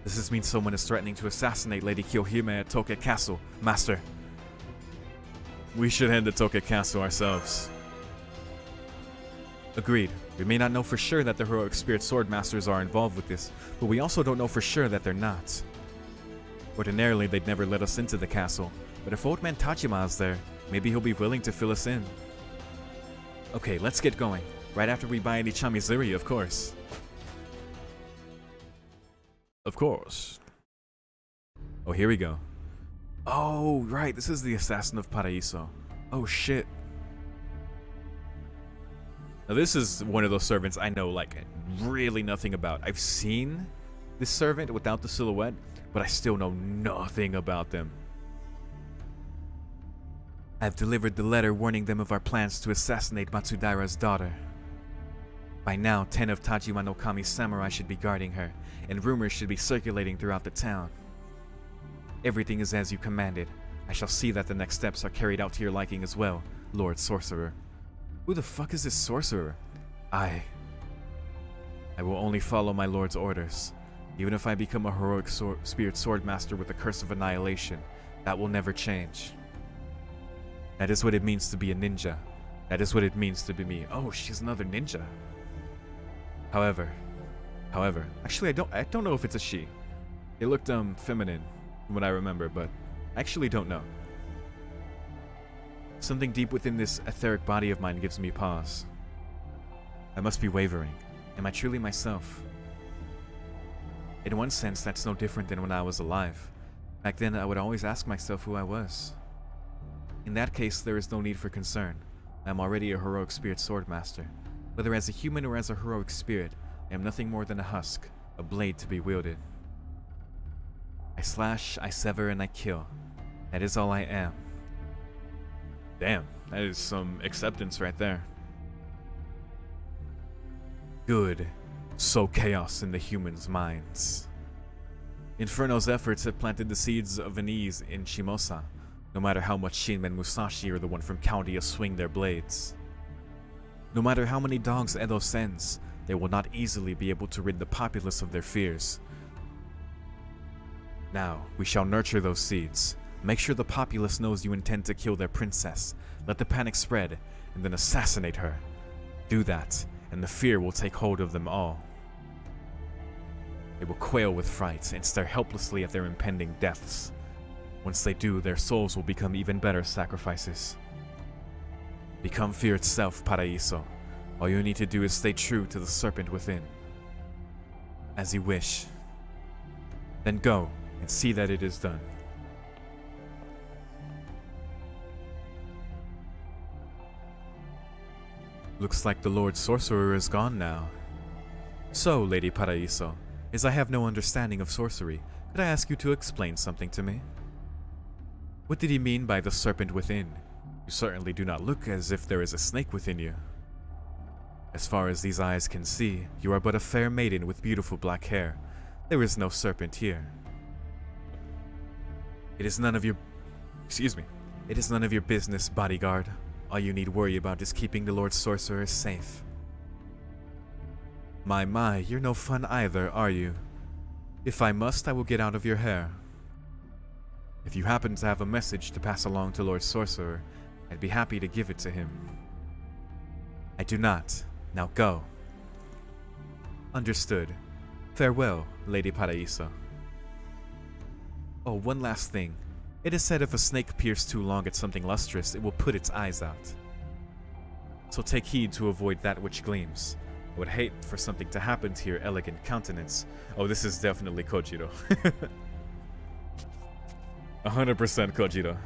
Does this mean someone is threatening to assassinate Lady Kiyohime at Toke Castle? Master. We should head to Toke Castle ourselves. Agreed. We may not know for sure that the heroic spirit sword masters are involved with this, but we also don't know for sure that they're not. Ordinarily, they'd never let us into the castle, but if old man Tajima is there, maybe he'll be willing to fill us in. Okay, let's get going. Right after we buy an Ichamizuri, of course. Of course. Oh, here we go. Oh, right, this is the assassin of Paraiso. Oh, shit. Now this is one of those servants I know like really nothing about. I've seen this servant without the silhouette, but I still know nothing about them. I've delivered the letter warning them of our plans to assassinate Matsudaira's daughter. By now, 10 of Tajima no Kami's samurai should be guarding her, and rumors should be circulating throughout the town. Everything is as you commanded. I shall see that the next steps are carried out to your liking as well, Lord Sorcerer. Who the fuck is this sorcerer? I will only follow my lord's orders. Even if I become a heroic spirit swordmaster with the curse of annihilation, that will never change. That is what it means to be a ninja. That is what it means to be me. Oh, she's another ninja. However, actually I don't know if it's a she. It looked feminine from what I remember, but I actually don't know. Something deep within this etheric body of mine gives me pause. I must be wavering. Am I truly myself? In one sense, that's no different than when I was alive. Back then, I would always ask myself who I was. In that case, there is no need for concern. I am already a heroic spirit swordmaster. Whether as a human or as a heroic spirit, I am nothing more than a husk, a blade to be wielded. I slash, I sever, and I kill. That is all I am. Damn, that is some acceptance right there. Good. Sow chaos in the humans' minds. Inferno's efforts have planted the seeds of unease in Shimousa, no matter how much Shin and Musashi or the one from County swing their blades. No matter how many dogs Edo sends, they will not easily be able to rid the populace of their fears. Now, we shall nurture those seeds. Make sure the populace knows you intend to kill their princess. Let the panic spread, and then assassinate her. Do that, and the fear will take hold of them all. They will quail with fright and stare helplessly at their impending deaths. Once they do, their souls will become even better sacrifices. Become fear itself, Paraiso. All you need to do is stay true to the serpent within. As you wish. Then go, and see that it is done. Looks like the Lord Sorcerer is gone now. So, Lady Paraiso, as I have no understanding of sorcery, could I ask you to explain something to me? What did he mean by the serpent within? You certainly do not look as if there is a snake within you. As far as these eyes can see, you are but a fair maiden with beautiful black hair. There is no serpent here. It is none of your... It is none of your business, bodyguard. All you need worry about is keeping the Lord Sorcerer safe. My, you're no fun either, are you? If I must, I will get out of your hair. If you happen to have a message to pass along to Lord Sorcerer, I'd be happy to give it to him. I do not. Now go. Understood. Farewell, Lady Paraiso. Oh, one last thing. It is said if a snake peers too long at something lustrous, it will put its eyes out. So take heed to avoid that which gleams. I would hate for something to happen to your elegant countenance. Oh, this is definitely Kojiro. 100% Kojiro.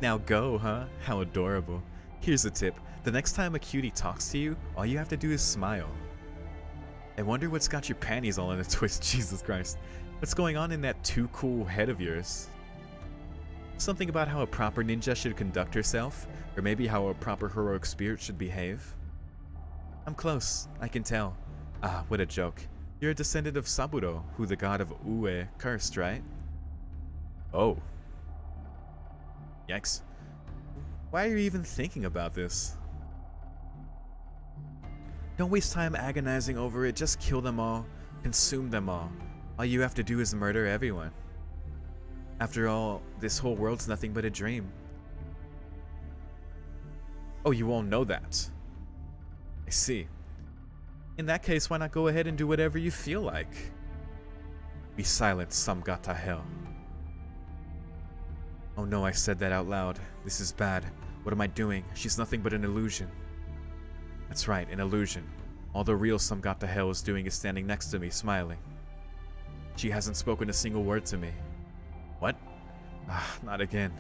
Now go, huh? How adorable. Here's a tip. The next time a cutie talks to you, all you have to do is smile. I wonder what's got your panties all in a twist, Jesus Christ. What's going on in that too cool head of yours? Something about how a proper ninja should conduct herself, or maybe how a proper heroic spirit should behave? I'm close, I can tell. Ah, what a joke. You're a descendant of Saburo, who the god of Ue cursed, right? Oh. Yikes. Why are you even thinking about this? Don't waste time agonizing over it, just kill them all, consume them all. All you have to do is murder everyone. After all, this whole world's nothing but a dream. Oh, you won't know that. I see. In that case, why not go ahead and do whatever you feel like? Be silent, Samgata hell. Oh no, I said that out loud. This is bad. What am I doing? She's nothing but an illusion. That's right, an illusion. All the real Samgata hell is doing is standing next to me, smiling. She hasn't spoken a single word to me. What? Ah, not again.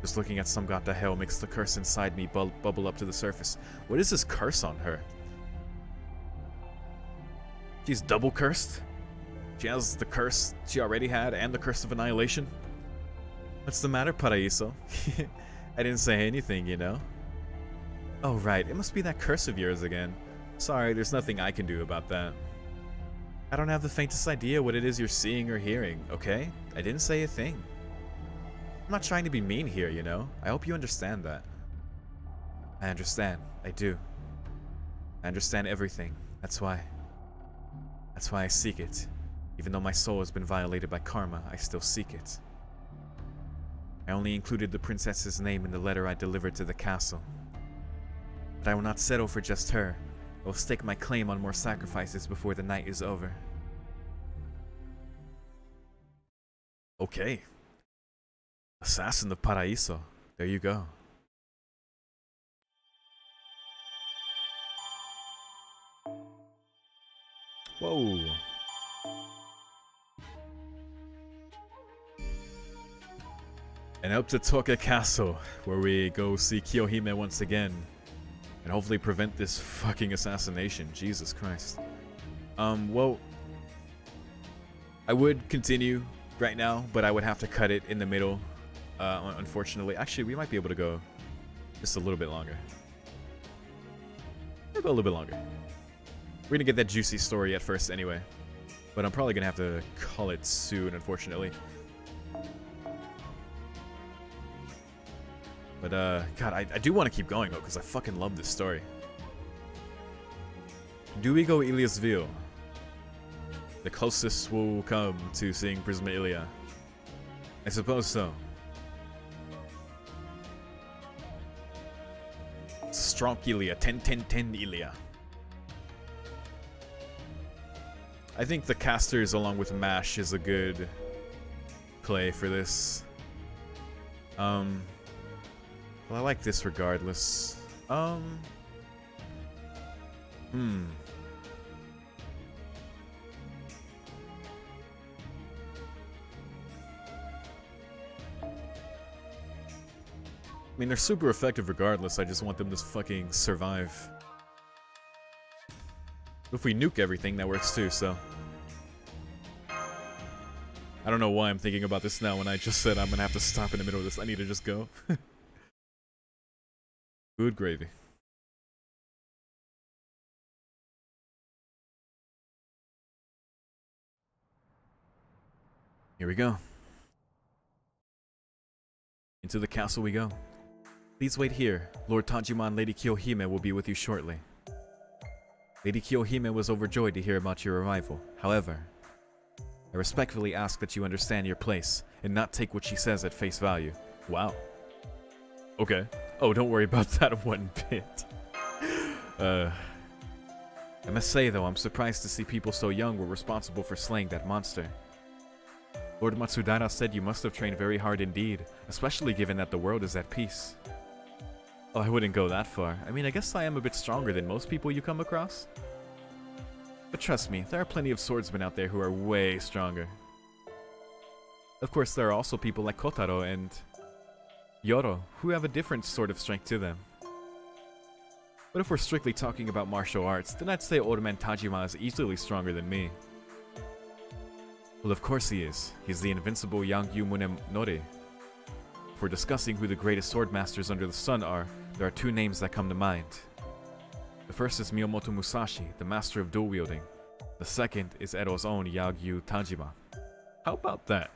Just looking at Samgata hell makes the curse inside me bubble up to the surface. What is this curse on her? She's double cursed? She has the curse she already had and the curse of annihilation? What's the matter, Paraiso? I didn't say anything, you know? Oh right, it must be that curse of yours again. Sorry, there's nothing I can do about that. I don't have the faintest idea what it is you're seeing or hearing, okay? I didn't say a thing. I'm not trying to be mean here, you know? I hope you understand that. I understand. I do. I understand everything. That's why I seek it. Even though my soul has been violated by karma, I still seek it. I only included the princess's name in the letter I delivered to the castle. But I will not settle for just her. I will stake my claim on more sacrifices before the night is over. Okay. Assassin of Paraíso. There you go. Whoa. And up to Toke Castle, where we go see Kiyohime once again. And hopefully prevent this fucking assassination. Jesus Christ. Well, I would continue right now, but I would have to cut it in the middle, unfortunately. Actually, we might be able to go just a little bit longer. We'll go a little bit longer. We're gonna get that juicy story at first anyway. But I'm probably gonna have to call it soon, unfortunately. But, God, I do want to keep going, though, because I fucking love this story. Do we go Iliasville? The closest we'll come to seeing Prisma Ilia. I suppose so. Strong Ilia, 10-10-10 Ilia. I think the casters along with MASH is a good play for this. Well, I like this regardless. I mean, they're super effective regardless. I just want them to fucking survive. If we nuke everything, that works too, so. I don't know why I'm thinking about this now when I just said I'm gonna have to stop in the middle of this. I need to just go. Good gravy. Here we go. Into the castle we go. Please wait here. Lord Tajima and Lady Kiyohime will be with you shortly. Lady Kiyohime was overjoyed to hear about your arrival. However, I respectfully ask that you understand your place and not take what she says at face value. Wow. Okay. Oh, don't worry about that one bit. I must say though, I'm surprised to see people so young were responsible for slaying that monster. Lord Matsudara said you must have trained very hard indeed, especially given that the world is at peace. Oh, I wouldn't go that far. I mean, I guess I am a bit stronger than most people you come across. But trust me, there are plenty of swordsmen out there who are way stronger. Of course, there are also people like Kotaro and YORO, who have a different sort of strength to them. But if we're strictly talking about martial arts, then I'd say Old Man Tajima is easily stronger than me. Well, of course he is. He's the invincible Yangyu Munemori. If we're discussing who the greatest swordmasters under the sun are, there are two names that come to mind. The first is Miyamoto Musashi, the master of dual wielding. The second is Edo's own Yangyu Tajima. How about that?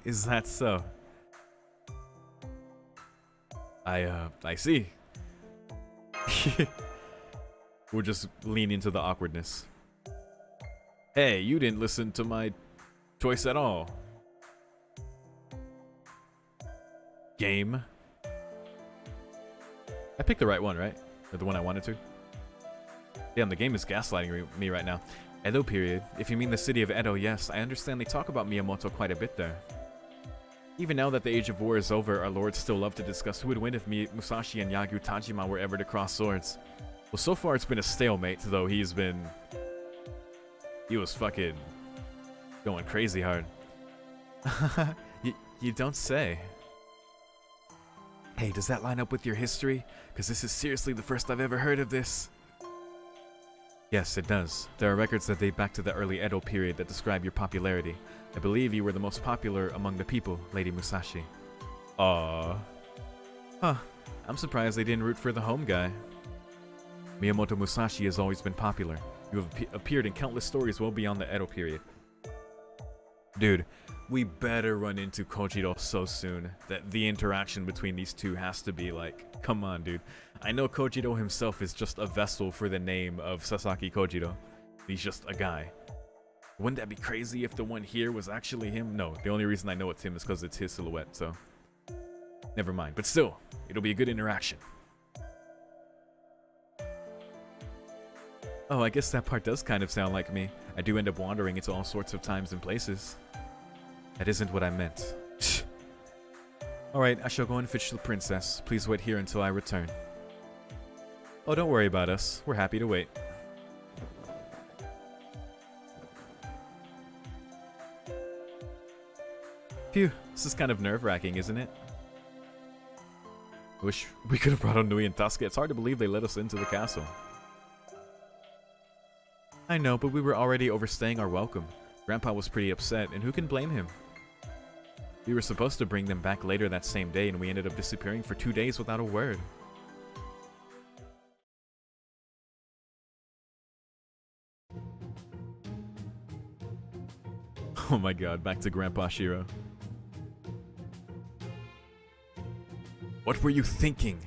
Is that so? I see. We'll just lean into the awkwardness. Hey, you didn't listen to my choice at all. Game. I picked the right one, right? Or the one I wanted to? Damn, the game is gaslighting me right now. Edo period. If you mean the city of Edo, yes, I understand they talk about Miyamoto quite a bit there. Even now that the age of war is over, our lords still love to discuss who would win if Musashi and Yangyu Tajima were ever to cross swords. Well, so far it's been a stalemate, though he was fucking going crazy hard. You don't say. Hey, does that line up with your history? Because this is seriously the first I've ever heard of this. Yes, it does. There are records that date back to the early Edo period that describe your popularity. I believe you were the most popular among the people, Lady Musashi. Aww. Huh. I'm surprised they didn't root for the home guy. Miyamoto Musashi has always been popular. You have appeared in countless stories well beyond the Edo period. Dude, We better run into Kojiro so soon that the interaction between these two has to be like, come on, dude. I know Kojiro himself is just a vessel for the name of Sasaki Kojiro. He's just a guy. Wouldn't that be crazy if the one here was actually him? No, the only reason I know it's him is because it's his silhouette, so never mind. But still, it'll be a good interaction. Oh, I guess that part does kind of sound like me. I do end up wandering into all sorts of times and places. That isn't what I meant. Alright, I shall go and fetch the princess. Please wait here until I return. Oh, don't worry about us. We're happy to wait. Phew, this is kind of nerve-wracking, isn't it? I wish we could have brought on Nui and Tasuke. It's hard to believe they let us into the castle. I know, but we were already overstaying our welcome. Grandpa was pretty upset, and who can blame him? We were supposed to bring them back later that same day, and we ended up disappearing for 2 days without a word. Oh my god, back to Grandpa Shiro. What were you thinking?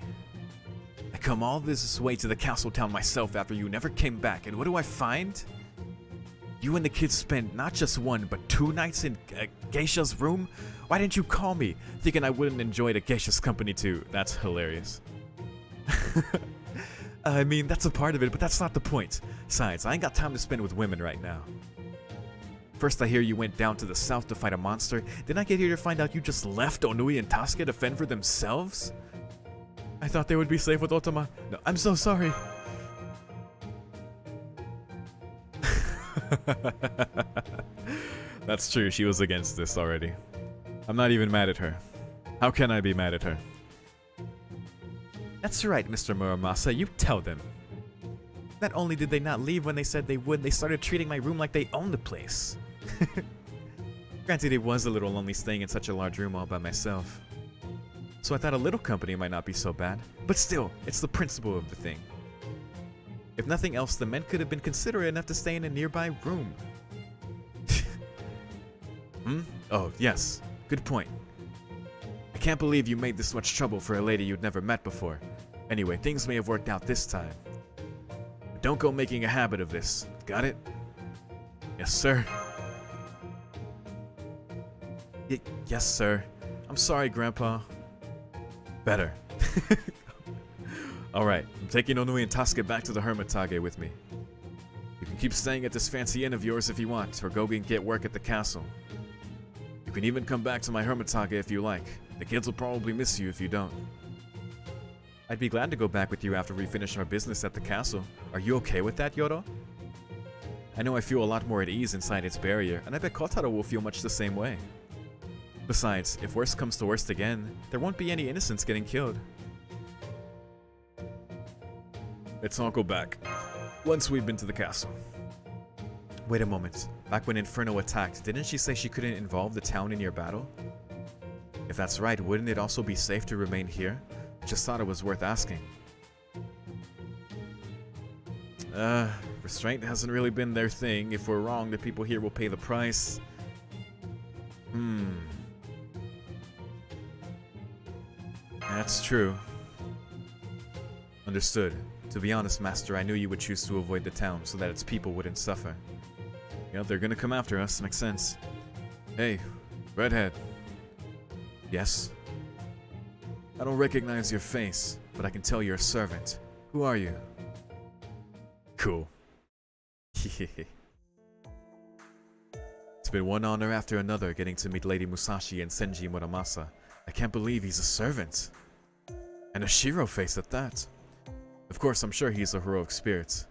I come all this way to the castle town myself after you never came back, and what do I find? You and the kids spent not just 1, but 2 nights in Geisha's room? Why didn't you call me? Thinking I wouldn't enjoy the Geisha's company too. That's hilarious. I mean, that's a part of it, but that's not the point. Besides, I ain't got time to spend with women right now. First I hear you went down to the south to fight a monster, then I get here to find out you just left Onui and Tasuke to fend for themselves? I thought they would be safe with Otama. No, I'm so sorry. That's true, she was against this already. I'm not even mad at her. How can I be mad at her? That's right, Mr. Muramasa, you tell them. Not only did they not leave when they said they would, they started treating my room like they owned the place. Granted, it was a little lonely staying in such a large room all by myself. So I thought a little company might not be so bad. But still, it's the principle of the thing. If nothing else, the men could have been considerate enough to stay in a nearby room. Oh, yes. Good point. I can't believe you made this much trouble for a lady you'd never met before. Anyway, things may have worked out this time. But don't go making a habit of this. Got it? Yes, sir. Yes, sir. I'm sorry, Grandpa. Better. Alright, I'm taking Onui and Tasuke back to the Hermitage with me. You can keep staying at this fancy inn of yours if you want, or go and get work at the castle. You can even come back to my Hermitage if you like. The kids will probably miss you if you don't. I'd be glad to go back with you after we finish our business at the castle. Are you okay with that, Yoro? I know I feel a lot more at ease inside its barrier, and I bet Kotaro will feel much the same way. Besides, if worst comes to worst again, there won't be any innocents getting killed. Let's all go back, once we've been to the castle. Wait a moment. Back when Inferno attacked, didn't she say she couldn't involve the town in your battle? If that's right, wouldn't it also be safe to remain here? I just thought it was worth asking. Restraint hasn't really been their thing. If we're wrong, the people here will pay the price. That's true. Understood. To be honest, Master, I knew you would choose to avoid the town so that its people wouldn't suffer. Yeah, they're gonna come after us. Makes sense. Hey, redhead. Yes? I don't recognize your face, but I can tell you're a servant. Who are you? Cool. It's been one honor after another getting to meet Lady Musashi and Senji Muramasa. I can't believe he's a servant. And a Shiro face at that. Of course, I'm sure he's a heroic spirit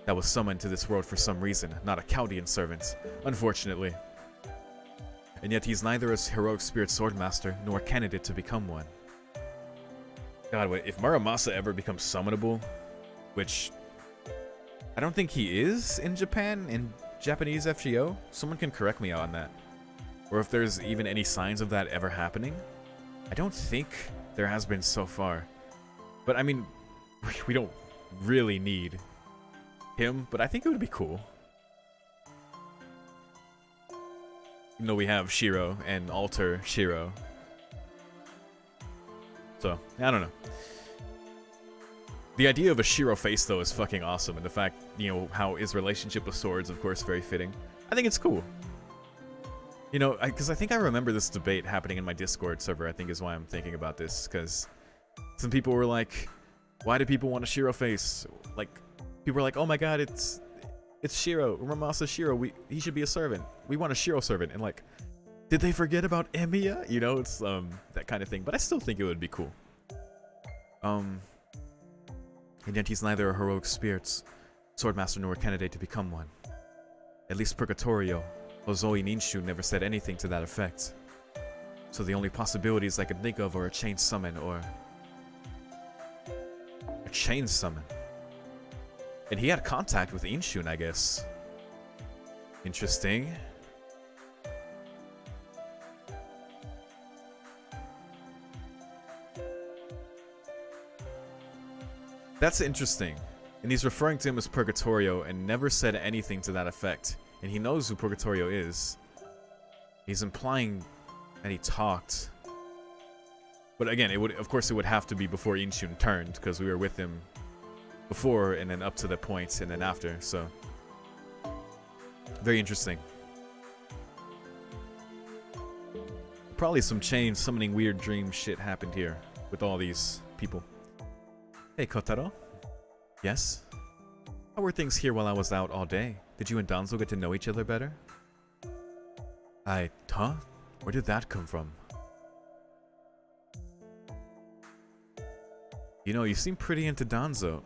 that was summoned to this world for some reason, not a Chaldean servant, unfortunately. And yet he's neither a heroic spirit swordmaster nor a candidate to become one. God, wait, if Muramasa ever becomes summonable, which I don't think he is in Japan, in Japanese FGO, someone can correct me on that. Or if there's even any signs of that ever happening. I don't think there has been so far. But I mean, we don't really need him, but I think it would be cool. Even though we have Shiro and Alter Shiro. So, I don't know. The idea of a Shiro face, though, is fucking awesome. And the fact, you know, how his relationship with swords, of course, very fitting. I think it's cool. You know, because I think I remember this debate happening in my Discord server, I think is why I'm thinking about this. Because some people were like, why do people want a Shiro face? Like, people were like, oh my god, it's Shiro. Ramasa Shiro. He should be a servant. We want a Shiro servant. And like, did they forget about Emiya? You know, it's that kind of thing. But I still think it would be cool. And yet he's neither a heroic spirit, swordmaster, nor a candidate to become one. At least Purgatorio, Ozoi Ninshu never said anything to that effect. So the only possibilities I could think of are a chain summon or... a chain summon. And he had contact with Inshun, I guess. Interesting. That's interesting. And he's referring to him as Purgatorio and never said anything to that effect. And he knows who Purgatorio is. He's implying that he talked. But again, of course it would have to be before Inshun turned, because we were with him before and then up to the point and then after, so very interesting. Probably some chain summoning weird dream shit happened here with all these people. Hey Kotaro? Yes? How were things here while I was out all day? Did you and Danzo get to know each other better? Huh? Where did that come from? You know, you seem pretty into Danzo.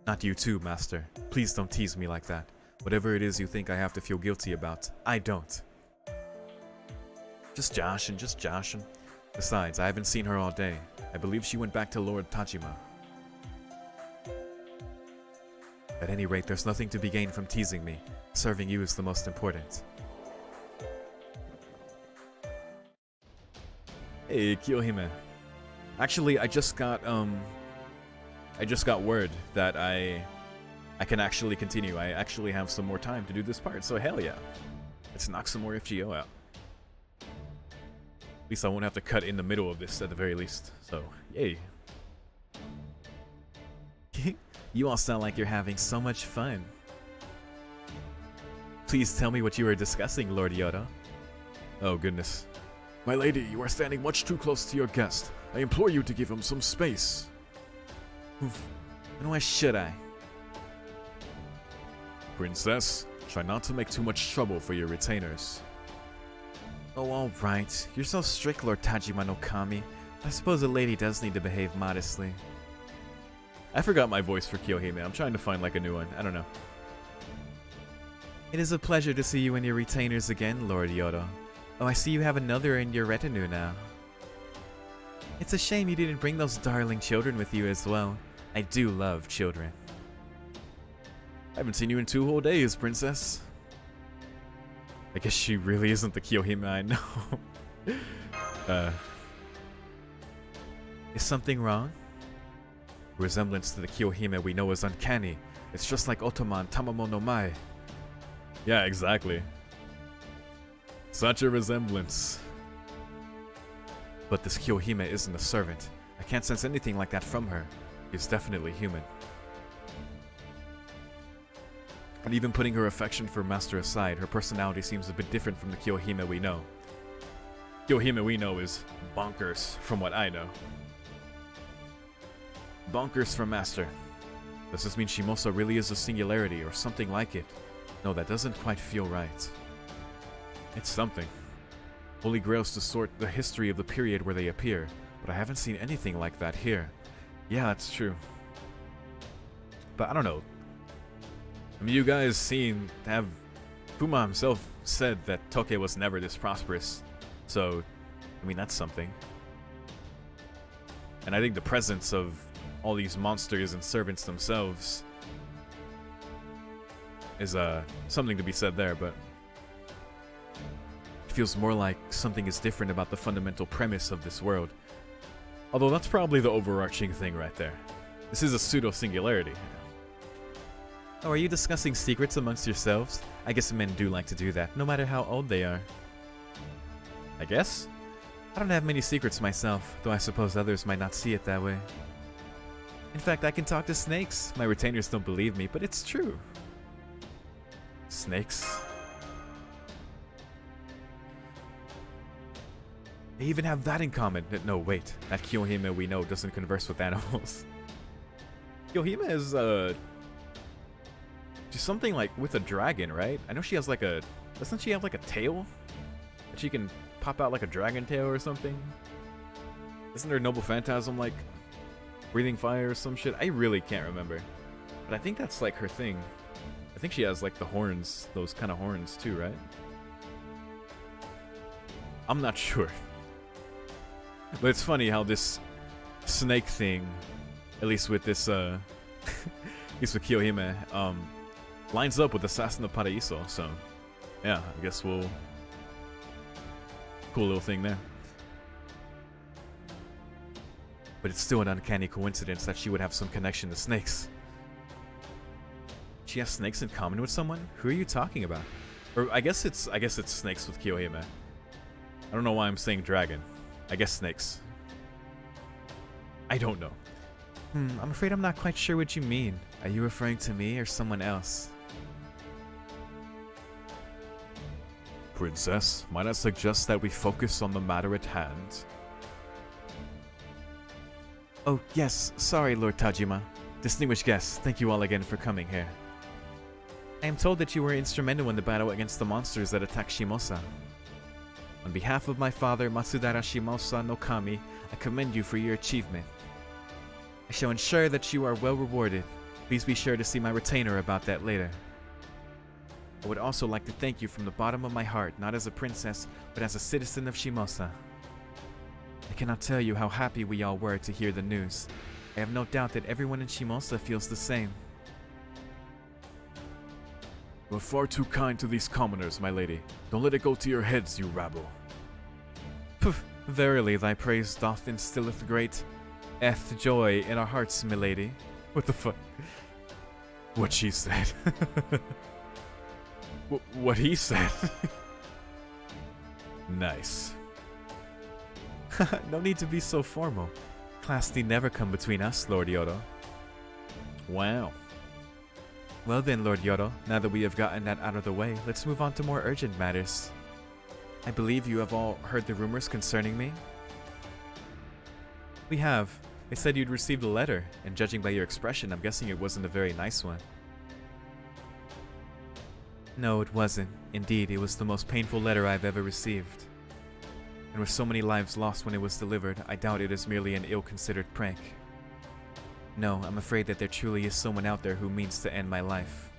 Not you too, Master. Please don't tease me like that. Whatever it is you think I have to feel guilty about, I don't. Just joshing. Besides, I haven't seen her all day. I believe she went back to Lord Tajima. At any rate, there's nothing to be gained from teasing me. Serving you is the most important. Hey, Kiyohime. Actually, I just got word that I can actually continue. I actually have some more time to do this part, so hell yeah. Let's knock some more FGO out. At least I won't have to cut in the middle of this at the very least, so yay. You all sound like you're having so much fun. Please tell me what you were discussing, Lord YORO. Oh goodness. My lady, you are standing much too close to your guest. I implore you to give him some space. Oof. And why should I? Princess, try not to make too much trouble for your retainers. Oh, alright. You're so strict, Lord Tajima no Kami. I suppose a lady does need to behave modestly. I forgot my voice for Kiyohime. I'm trying to find like a new one. I don't know. It is a pleasure to see you and your retainers again, Lord YORO. Oh, I see you have another in your retinue now. It's a shame you didn't bring those darling children with you as well. I do love children. I haven't seen you in 2 whole days, Princess. I guess she really isn't the Kiyohime I know. Is something wrong? Resemblance to the Kiyohime we know is uncanny. It's just like Otoman Tamamo no Mae. Yeah, exactly. Such a resemblance. But this Kiyohime isn't a servant. I can't sense anything like that from her. She's definitely human. And even putting her affection for Master aside, her personality seems a bit different from the Kiyohime we know. Kiyohime we know is bonkers, from what I know. Bonkers from Master. Does this mean Shimousa really is a singularity, or something like it? No, that doesn't quite feel right. It's something. Holy Grails distort the history of the period where they appear, but I haven't seen anything like that here. Yeah, that's true. But I don't know. I mean, you guys Fuma himself said that Toke was never this prosperous. So, I mean, that's something. And I think the presence of all these monsters and servants themselves is something to be said there, but it feels more like something is different about the fundamental premise of this world. Although that's probably the overarching thing right there. This is a pseudo-singularity. Oh, are you discussing secrets amongst yourselves? I guess men do like to do that, no matter how old they are. I guess? I don't have many secrets myself, though I suppose others might not see it that way. In fact, I can talk to snakes. My retainers don't believe me, but it's true. Snakes? They even have that in common. No, wait. That Kiyohime we know doesn't converse with animals. Kiyohime is, just something like with a dragon, right? I know she has like a... Doesn't she have like a tail? That she can pop out like a dragon tail or something? Isn't there a noble phantasm like breathing fire or some shit? I really can't remember. But I think that's like her thing. I think she has like the horns, those kind of horns too, right? I'm not sure. But it's funny how this snake thing, at least with this, at least with Kiyohime, lines up with Assassin of Paraiso, so yeah, I guess we'll... Cool little thing there. But it's still an uncanny coincidence that she would have some connection to snakes. She has snakes in common with someone? Who are you talking about? Or I guess it's snakes with Kiyohime. I don't know why I'm saying dragon. I guess snakes. I don't know. I'm afraid I'm not quite sure what you mean. Are you referring to me or someone else? Princess, might I suggest that we focus on the matter at hand? Oh, yes. Sorry, Lord Tajima. Distinguished guests, thank you all again for coming here. I am told that you were instrumental in the battle against the monsters that attacked Shimousa. On behalf of my father, Matsudara Shimousa no Kami, I commend you for your achievement. I shall ensure that you are well rewarded. Please be sure to see my retainer about that later. I would also like to thank you from the bottom of my heart, not as a princess, but as a citizen of Shimousa. I cannot tell you how happy we all were to hear the news. I have no doubt that everyone in Shimousa feels the same. You are far too kind to these commoners, my lady. Don't let it go to your heads, you rabble. Poof, verily thy praise doth instilleth great joy in our hearts, milady. What the fuck? What she said. What he said. Nice. No need to be so formal. Class need never come between us, Lord YORO. Wow. Well then, Lord YORO, now that we have gotten that out of the way, let's move on to more urgent matters. I believe you have all heard the rumors concerning me? We have. They said you'd received a letter, and judging by your expression, I'm guessing it wasn't a very nice one. No, it wasn't. Indeed, it was the most painful letter I've ever received. And with so many lives lost when it was delivered, I doubt it is merely an ill-considered prank. No, I'm afraid that there truly is someone out there who means to end my life.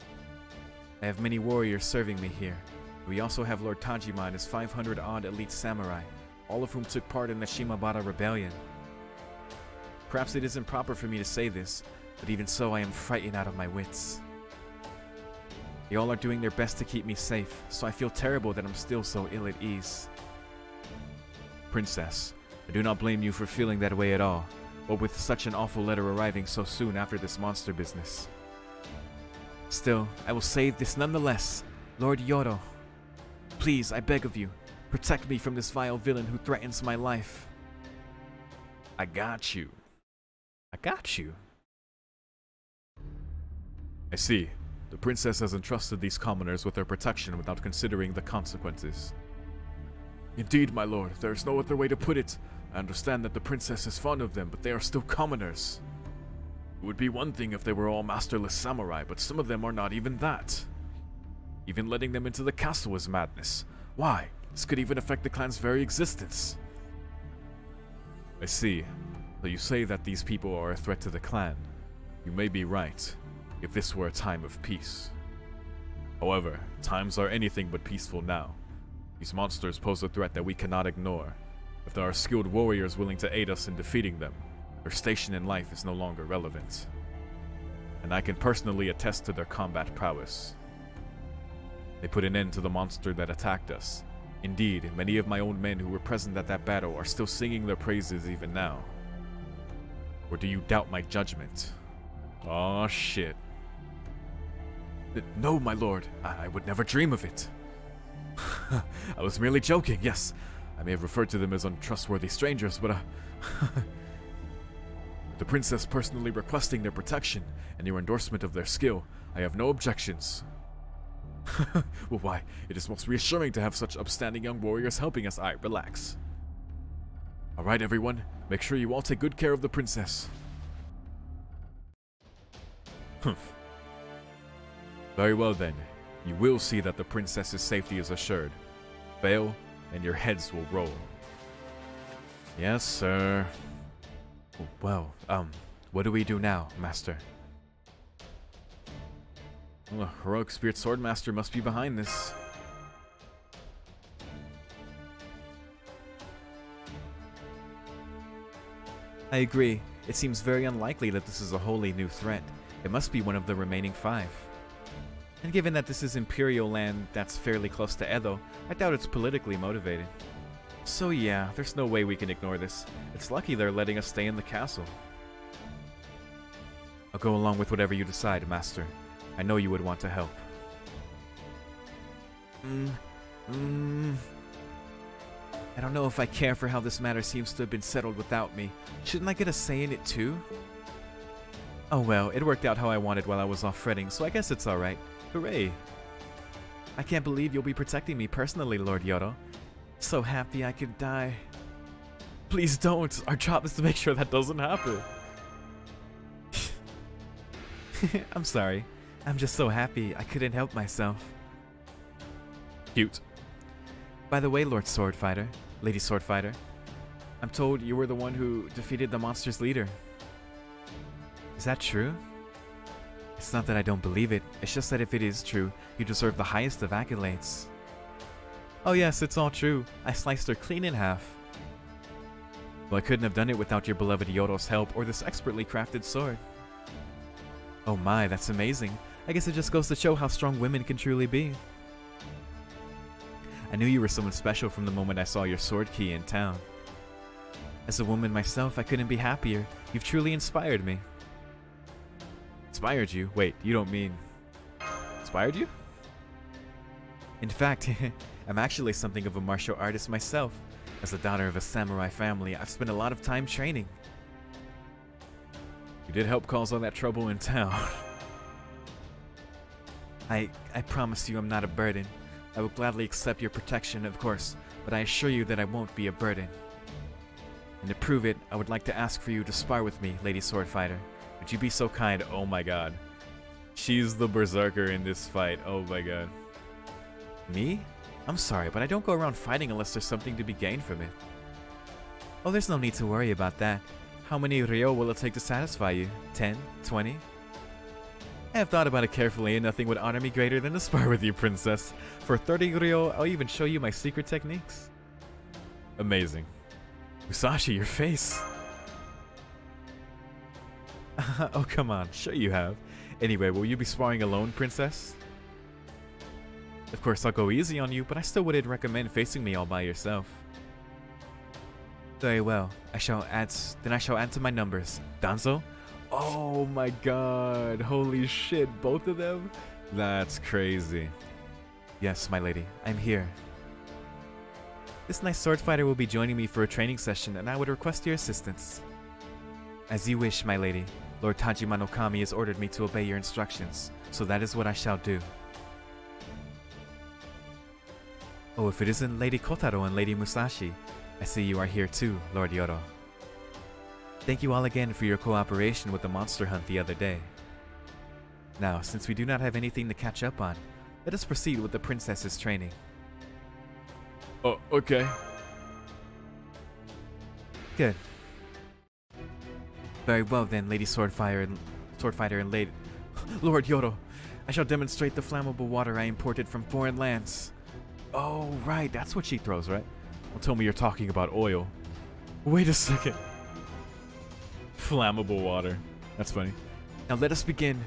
I have many warriors serving me here. We also have Lord Tajima and his 500-odd elite samurai, all of whom took part in the Shimabara rebellion. Perhaps it isn't proper for me to say this, but even so I am frightened out of my wits. They all are doing their best to keep me safe, so I feel terrible that I'm still so ill at ease. Princess, I do not blame you for feeling that way at all, or with such an awful letter arriving so soon after this monster business. Still, I will say this nonetheless. Lord YORO, please, I beg of you, protect me from this vile villain who threatens my life. I got you. I got you. I see. The princess has entrusted these commoners with their protection without considering the consequences. Indeed, my lord, there is no other way to put it. I understand that the princess is fond of them, but they are still commoners. It would be one thing if they were all masterless samurai, but some of them are not even that. Even letting them into the castle is madness. Why? This could even affect the clan's very existence. I see. Though you say that these people are a threat to the clan, you may be right, if this were a time of peace. However, times are anything but peaceful now. These monsters pose a threat that we cannot ignore. If there are skilled warriors willing to aid us in defeating them, their station in life is no longer relevant. And I can personally attest to their combat prowess. They put an end to the monster that attacked us. Indeed, many of my own men who were present at that battle are still singing their praises even now. Or do you doubt my judgment? Aw, shit. No, my lord, I would never dream of it. I was merely joking, yes. I may have referred to them as untrustworthy strangers, but the princess personally requesting their protection and your endorsement of their skill, I have no objections. Well, why, it is most reassuring to have such upstanding young warriors helping us. Alright, relax. Alright, everyone, make sure you all take good care of the princess. Humph. Very well then, you will see that the princess's safety is assured. Fail, and your heads will roll. Yes, sir. Well, what do we do now, master? Well, heroic spirit swordmaster must be behind this. I agree. It seems very unlikely that this is a wholly new threat. It must be one of the remaining 5. And given that this is Imperial land that's fairly close to Edo, I doubt it's politically motivated. So yeah, there's no way we can ignore this. It's lucky they're letting us stay in the castle. I'll go along with whatever you decide, Master. I know you would want to help. I don't know if I care for how this matter seems to have been settled without me. Shouldn't I get a say in it too? Oh well, it worked out how I wanted while I was off fretting, so I guess it's alright. Hooray! I can't believe you'll be protecting me personally, Lord YORO. So happy I could die. Please don't! Our job is to make sure that doesn't happen. I'm sorry. I'm just so happy I couldn't help myself. Cute. By the way, Lord Swordfighter, Lady Swordfighter, I'm told you were the one who defeated the monster's leader. Is that true? It's not that I don't believe it, it's just that if it is true, you deserve the highest of accolades. Oh yes, it's all true. I sliced her clean in half. Well, I couldn't have done it without your beloved YORO's help or this expertly crafted sword. Oh my, that's amazing. I guess it just goes to show how strong women can truly be. I knew you were someone special from the moment I saw your sword key in town. As a woman myself, I couldn't be happier. You've truly inspired me. Inspired you? Wait, you don't mean... Inspired you? In fact, I'm actually something of a martial artist myself. As the daughter of a samurai family, I've spent a lot of time training. You did help cause all that trouble in town. I promise you I'm not a burden. I will gladly accept your protection, of course, but I assure you that I won't be a burden. And to prove it, I would like to ask for you to spar with me, Lady Swordfighter. Would you be so kind? Oh my god. She's the berserker in this fight. Oh my god. Me? I'm sorry, but I don't go around fighting unless there's something to be gained from it. Oh, there's no need to worry about that. How many ryo will it take to satisfy you? 10? 20? I have thought about it carefully and nothing would honor me greater than to spar with you, princess. For 30 ryo, I'll even show you my secret techniques. Amazing. Musashi, your face. Oh, come on. Sure you have. Anyway, will you be sparring alone, princess? Of course, I'll go easy on you, but I still wouldn't recommend facing me all by yourself. Very well. I shall add to my numbers. Danzo? Oh my god. Holy shit, both of them? That's crazy. Yes, my lady. I'm here. This nice sword fighter will be joining me for a training session, and I would request your assistance. As you wish, my lady. Lord Tajima no Kami has ordered me to obey your instructions, so that is what I shall do. Oh, if it isn't Lady Kotaro and Lady Musashi, I see you are here too, Lord YORO. Thank you all again for your cooperation with the monster hunt the other day. Now, since we do not have anything to catch up on, let us proceed with the princess's training. Oh, okay. Good. Very well then, Lady Swordfighter and Lady... Lord YORO, I shall demonstrate the flammable water I imported from foreign lands. Oh, right, that's what she throws, right? Don't tell me you're talking about oil. Wait a second. Flammable water. That's funny. Now let us begin,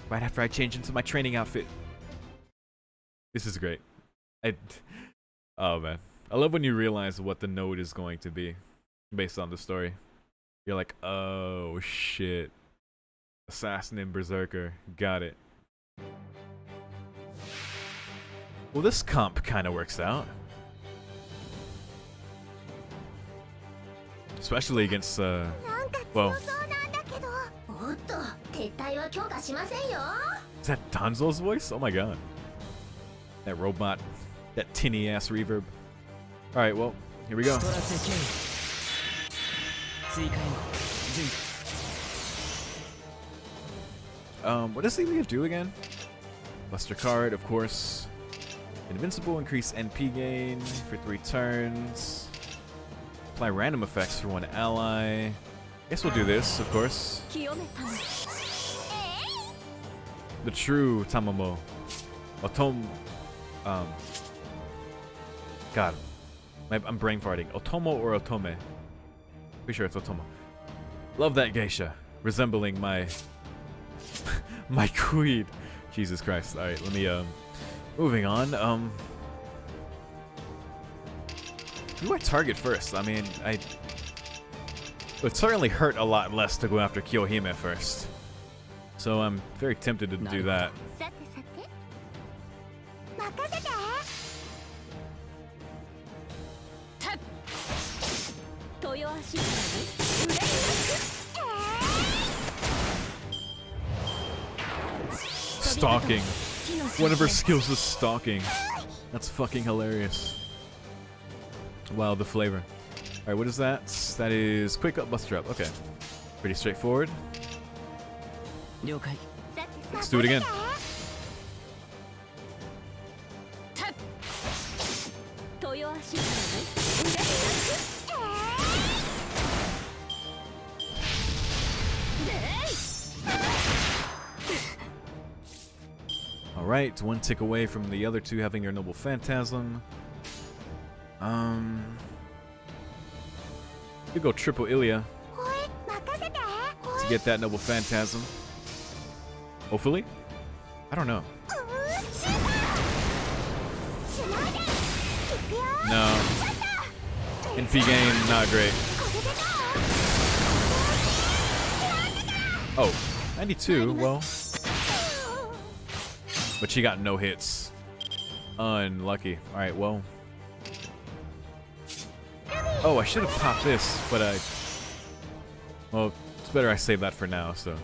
right after I change into my training outfit. This is great. Oh man. I love when you realize what the node is going to be based on the story. You're like, oh shit. Assassin and Berserker. Got it. Well, this comp kind of works out. Especially against, well... Is that Danzo's voice? Oh my god. That robot. That tinny ass reverb. Alright, well, here we go. What does Leaf do again? Buster card, of course. Invincible, increase NP gain for 3 turns. Apply random effects for 1 ally. Guess we'll do this, of course. The true Tamamo. God. I'm brain farting. Otomo or Otome? Pretty sure it's Otomo. Love that geisha. Resembling my... my queen. Jesus Christ. Alright, let me, moving on. Who do I target first? I mean, it would certainly hurt a lot less to go after Kiyohime first. So I'm very tempted to do that. Stalking. One of her skills is stalking. That's fucking hilarious. Wow, the flavor. Alright, what is that? That is quick up, buster up. Okay. Pretty straightforward. Let's do it again. Alright, 1 tick away from the other 2 having their Noble Phantasm. You go triple Ilya to get that Noble Phantasm. Hopefully? I don't know. No. NP gain, not great. Oh, 92, well. But she got no hits. Unlucky. Alright, well. Oh, I should have popped this, but well, it's better I save that for now, so.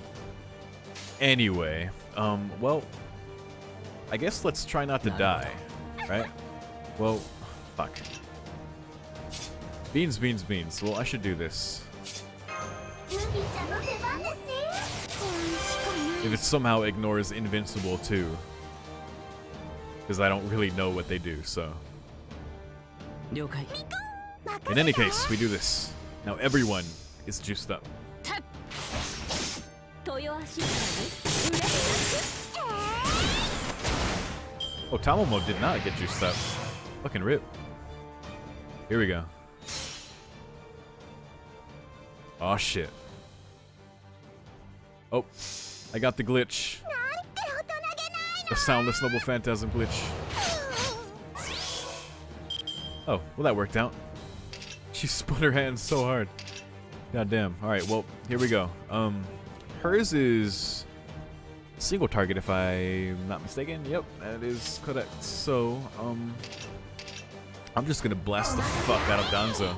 Anyway, well, I guess let's try not to die, right? Well, fuck. Beans, beans, beans. Well, I should do this. If it somehow ignores Invincible too. Because I don't really know what they do, so. In any case, we do this. Now everyone is juiced up. Oh, Tamamo did not get juiced up. Fucking rip. Here we go. Oh shit. Oh, I got the glitch. The soundless Noble Phantasm glitch. Oh, well that worked out. She spun her hands so hard. God damn. Alright, well, here we go. Hers is single target if I'm not mistaken. Yep, that is correct. So, I'm just gonna blast the fuck out of Danzo.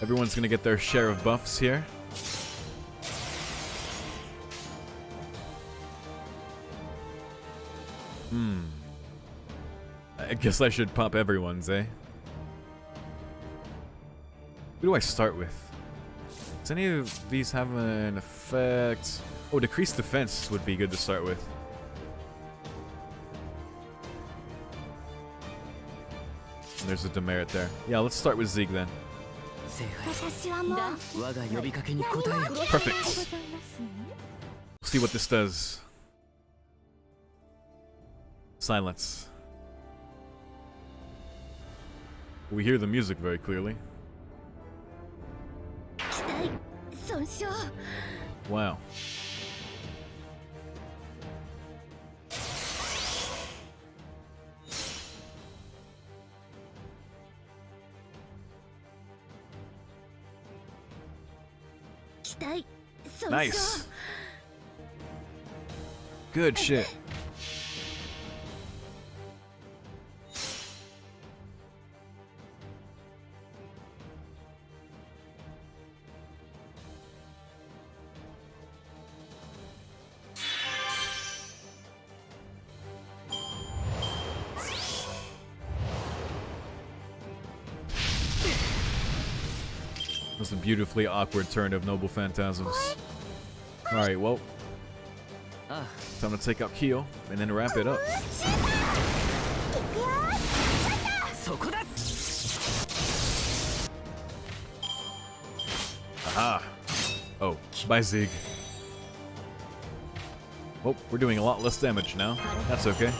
Everyone's gonna get their share of buffs here. I guess I should pop everyone's, eh? Who do I start with? Does any of these have an effect? Oh, decreased defense would be good to start with. And there's a demerit there. Yeah, let's start with Zeke then. Perfect. See what this does. Silence. We hear the music very clearly. Wow. Nice. Good shit. That was a beautifully awkward turn of Noble Phantasms. Alright, well. Time to take out Kyo and then wrap it up. Aha! Oh, bye Zig. Oh, we're doing a lot less damage now. That's okay.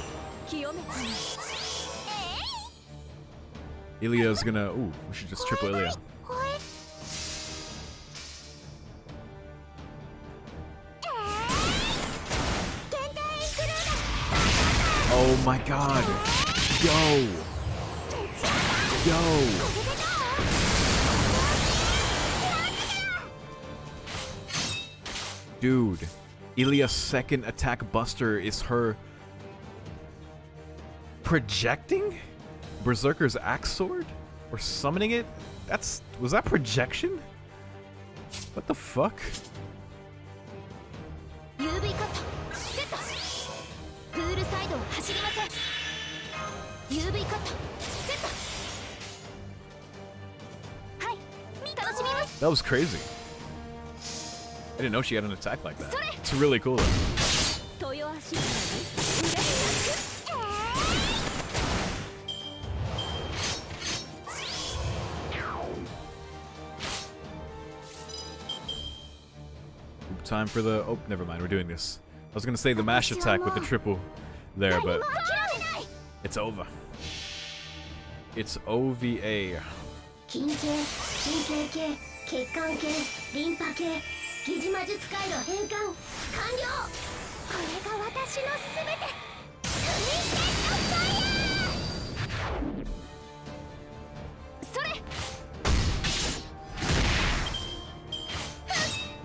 Ilya's gonna... Ooh, we should just triple Ilya. Oh my god. Yo. Yo. Dude. Ilya's second attack buster is her projecting Berserker's axe sword? Or summoning it? Was that projection? What the fuck? That was crazy. I didn't know she had an attack like that. It's really cool though. Time for the... Oh, never mind. We're doing this. I was gonna say the mash attack with the triple there, but it's over. It's OVA.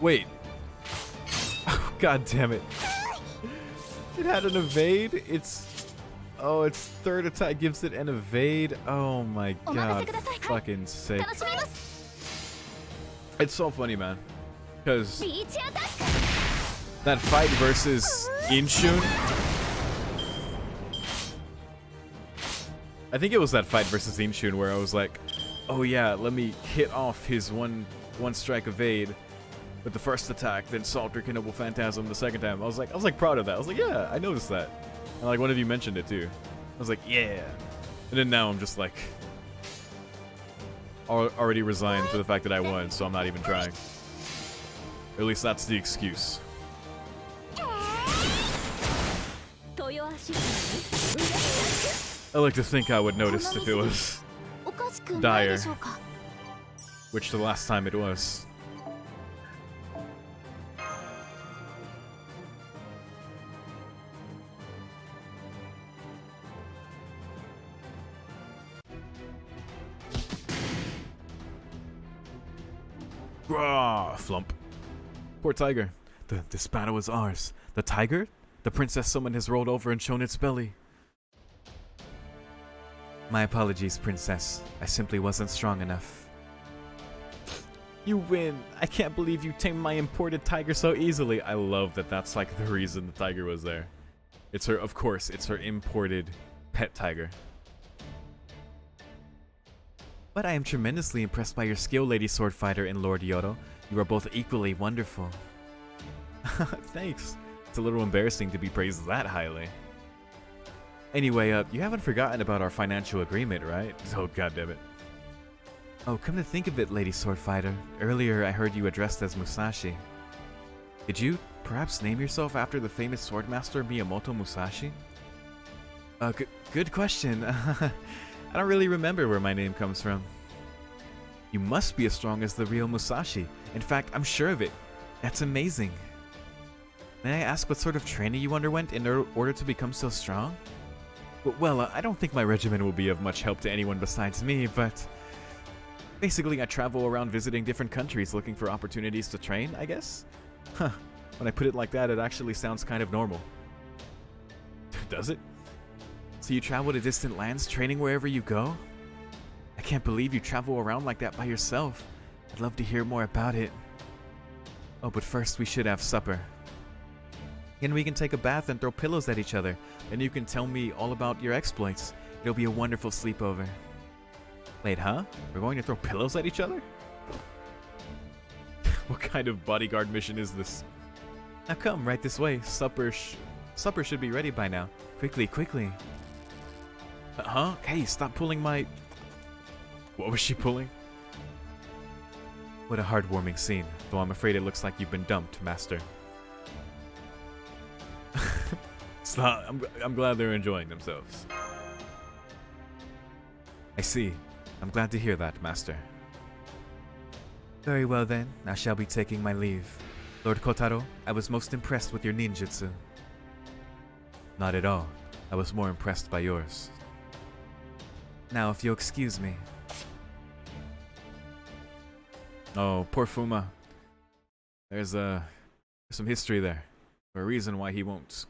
Wait. Oh, god damn it. It had an evade. Oh, its third attack gives it an evade. Oh my god. Fucking sake. It's so funny, man. Because that fight versus Inshun. I think it was that fight versus Inshun where I was like, oh yeah, let me hit off his one strike evade with the first attack, then Salter Noble Phantasm the second time. I was like proud of that. I was like, yeah, I noticed that. And like one of you mentioned it too. I was like, yeah. And then now I'm just like already resigned to the fact that I won, so I'm not even trying. Or at least that's the excuse. I like to think I would notice if it was dire, which the last time it was. Grah, flump. Poor tiger. This battle is ours. The tiger? The princess summon has rolled over and shown its belly. My apologies, princess. I simply wasn't strong enough. You win. I can't believe you tamed my imported tiger so easily. I love that that's like the reason the tiger was there. It's her, of course, it's her imported pet tiger. But I am tremendously impressed by your skill, Lady Swordfighter and Lord YORO. You are both equally wonderful. Thanks. It's a little embarrassing to be praised that highly. Anyway, you haven't forgotten about our financial agreement, right? Oh, goddammit. Oh, come to think of it, Lady Swordfighter. Earlier, I heard you addressed as Musashi. Did you perhaps name yourself after the famous swordmaster Miyamoto Musashi? Good question. I don't really remember where my name comes from. You must be as strong as the real Musashi. In fact, I'm sure of it. That's amazing. May I ask what sort of training you underwent in order to become so strong? Well, I don't think my regimen will be of much help to anyone besides me, but... Basically, I travel around visiting different countries looking for opportunities to train, I guess? Huh, when I put it like that, it actually sounds kind of normal. Does it? So you travel to distant lands, training wherever you go? I can't believe you travel around like that by yourself. I'd love to hear more about it. Oh, but first we should have supper. And we can take a bath and throw pillows at each other. Then you can tell me all about your exploits. It'll be a wonderful sleepover. Wait, huh? We're going to throw pillows at each other? What kind of bodyguard mission is this? Now come, right this way. Supper should be ready by now. Quickly, quickly. Huh? Hey, stop pulling my... What was she pulling? What a heartwarming scene, though I'm afraid it looks like you've been dumped, Master. Stop. I'm glad they're enjoying themselves. I see. I'm glad to hear that, Master. Very well then, I shall be taking my leave. Lord Kotaro, I was most impressed with your ninjutsu. Not at all. I was more impressed by yours. Now, if you'll excuse me. Oh, poor Fuma. There's some history there. For a reason why he won't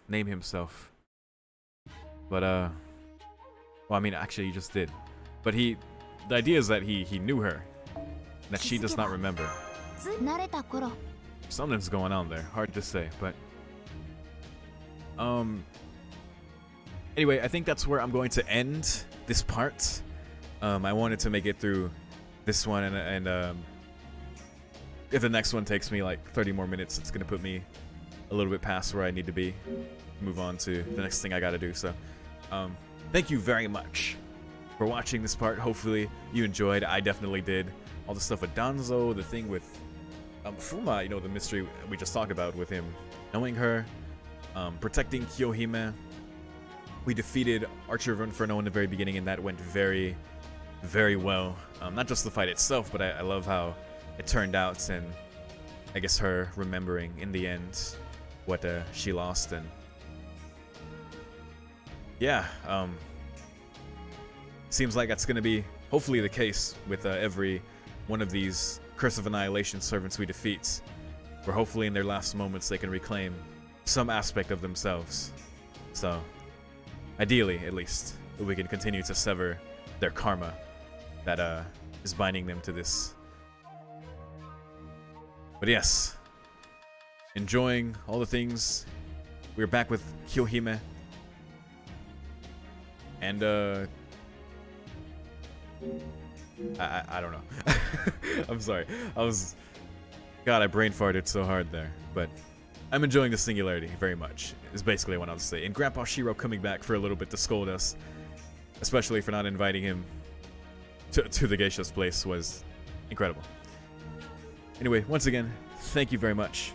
name himself. But well, I mean, actually, he just did. But the idea is that he knew her, that she does not remember. Something's going on there. Hard to say, but anyway, I think that's where I'm going to end this part. I wanted to make it through this one, and if the next one takes me like 30 more minutes, it's gonna put me a little bit past where I need to be. Move on to the next thing I gotta do. So, thank you very much for watching this part. Hopefully you enjoyed. I definitely did. All the stuff with Danzo, the thing with Fuma, you know, the mystery we just talked about with him knowing her, protecting Kyohime. We defeated Archer of Inferno in the very beginning, and that went very, very well. Not just the fight itself, but I love how it turned out, and I guess her remembering in the end what she lost. And yeah, seems like that's going to be hopefully the case with every one of these Curse of Annihilation servants we defeat, where hopefully in their last moments they can reclaim some aspect of themselves. So, ideally, at least, we can continue to sever their karma that is binding them to this. But yes, enjoying all the things. We're back with Kyohime. And I don't know. I'm sorry. God, I brain farted so hard there. But I'm enjoying the singularity very much, is basically what I'll say. And Grandpa Shiro coming back for a little bit to scold us, especially for not inviting him to the geisha's place, was incredible. Anyway, once again, thank you very much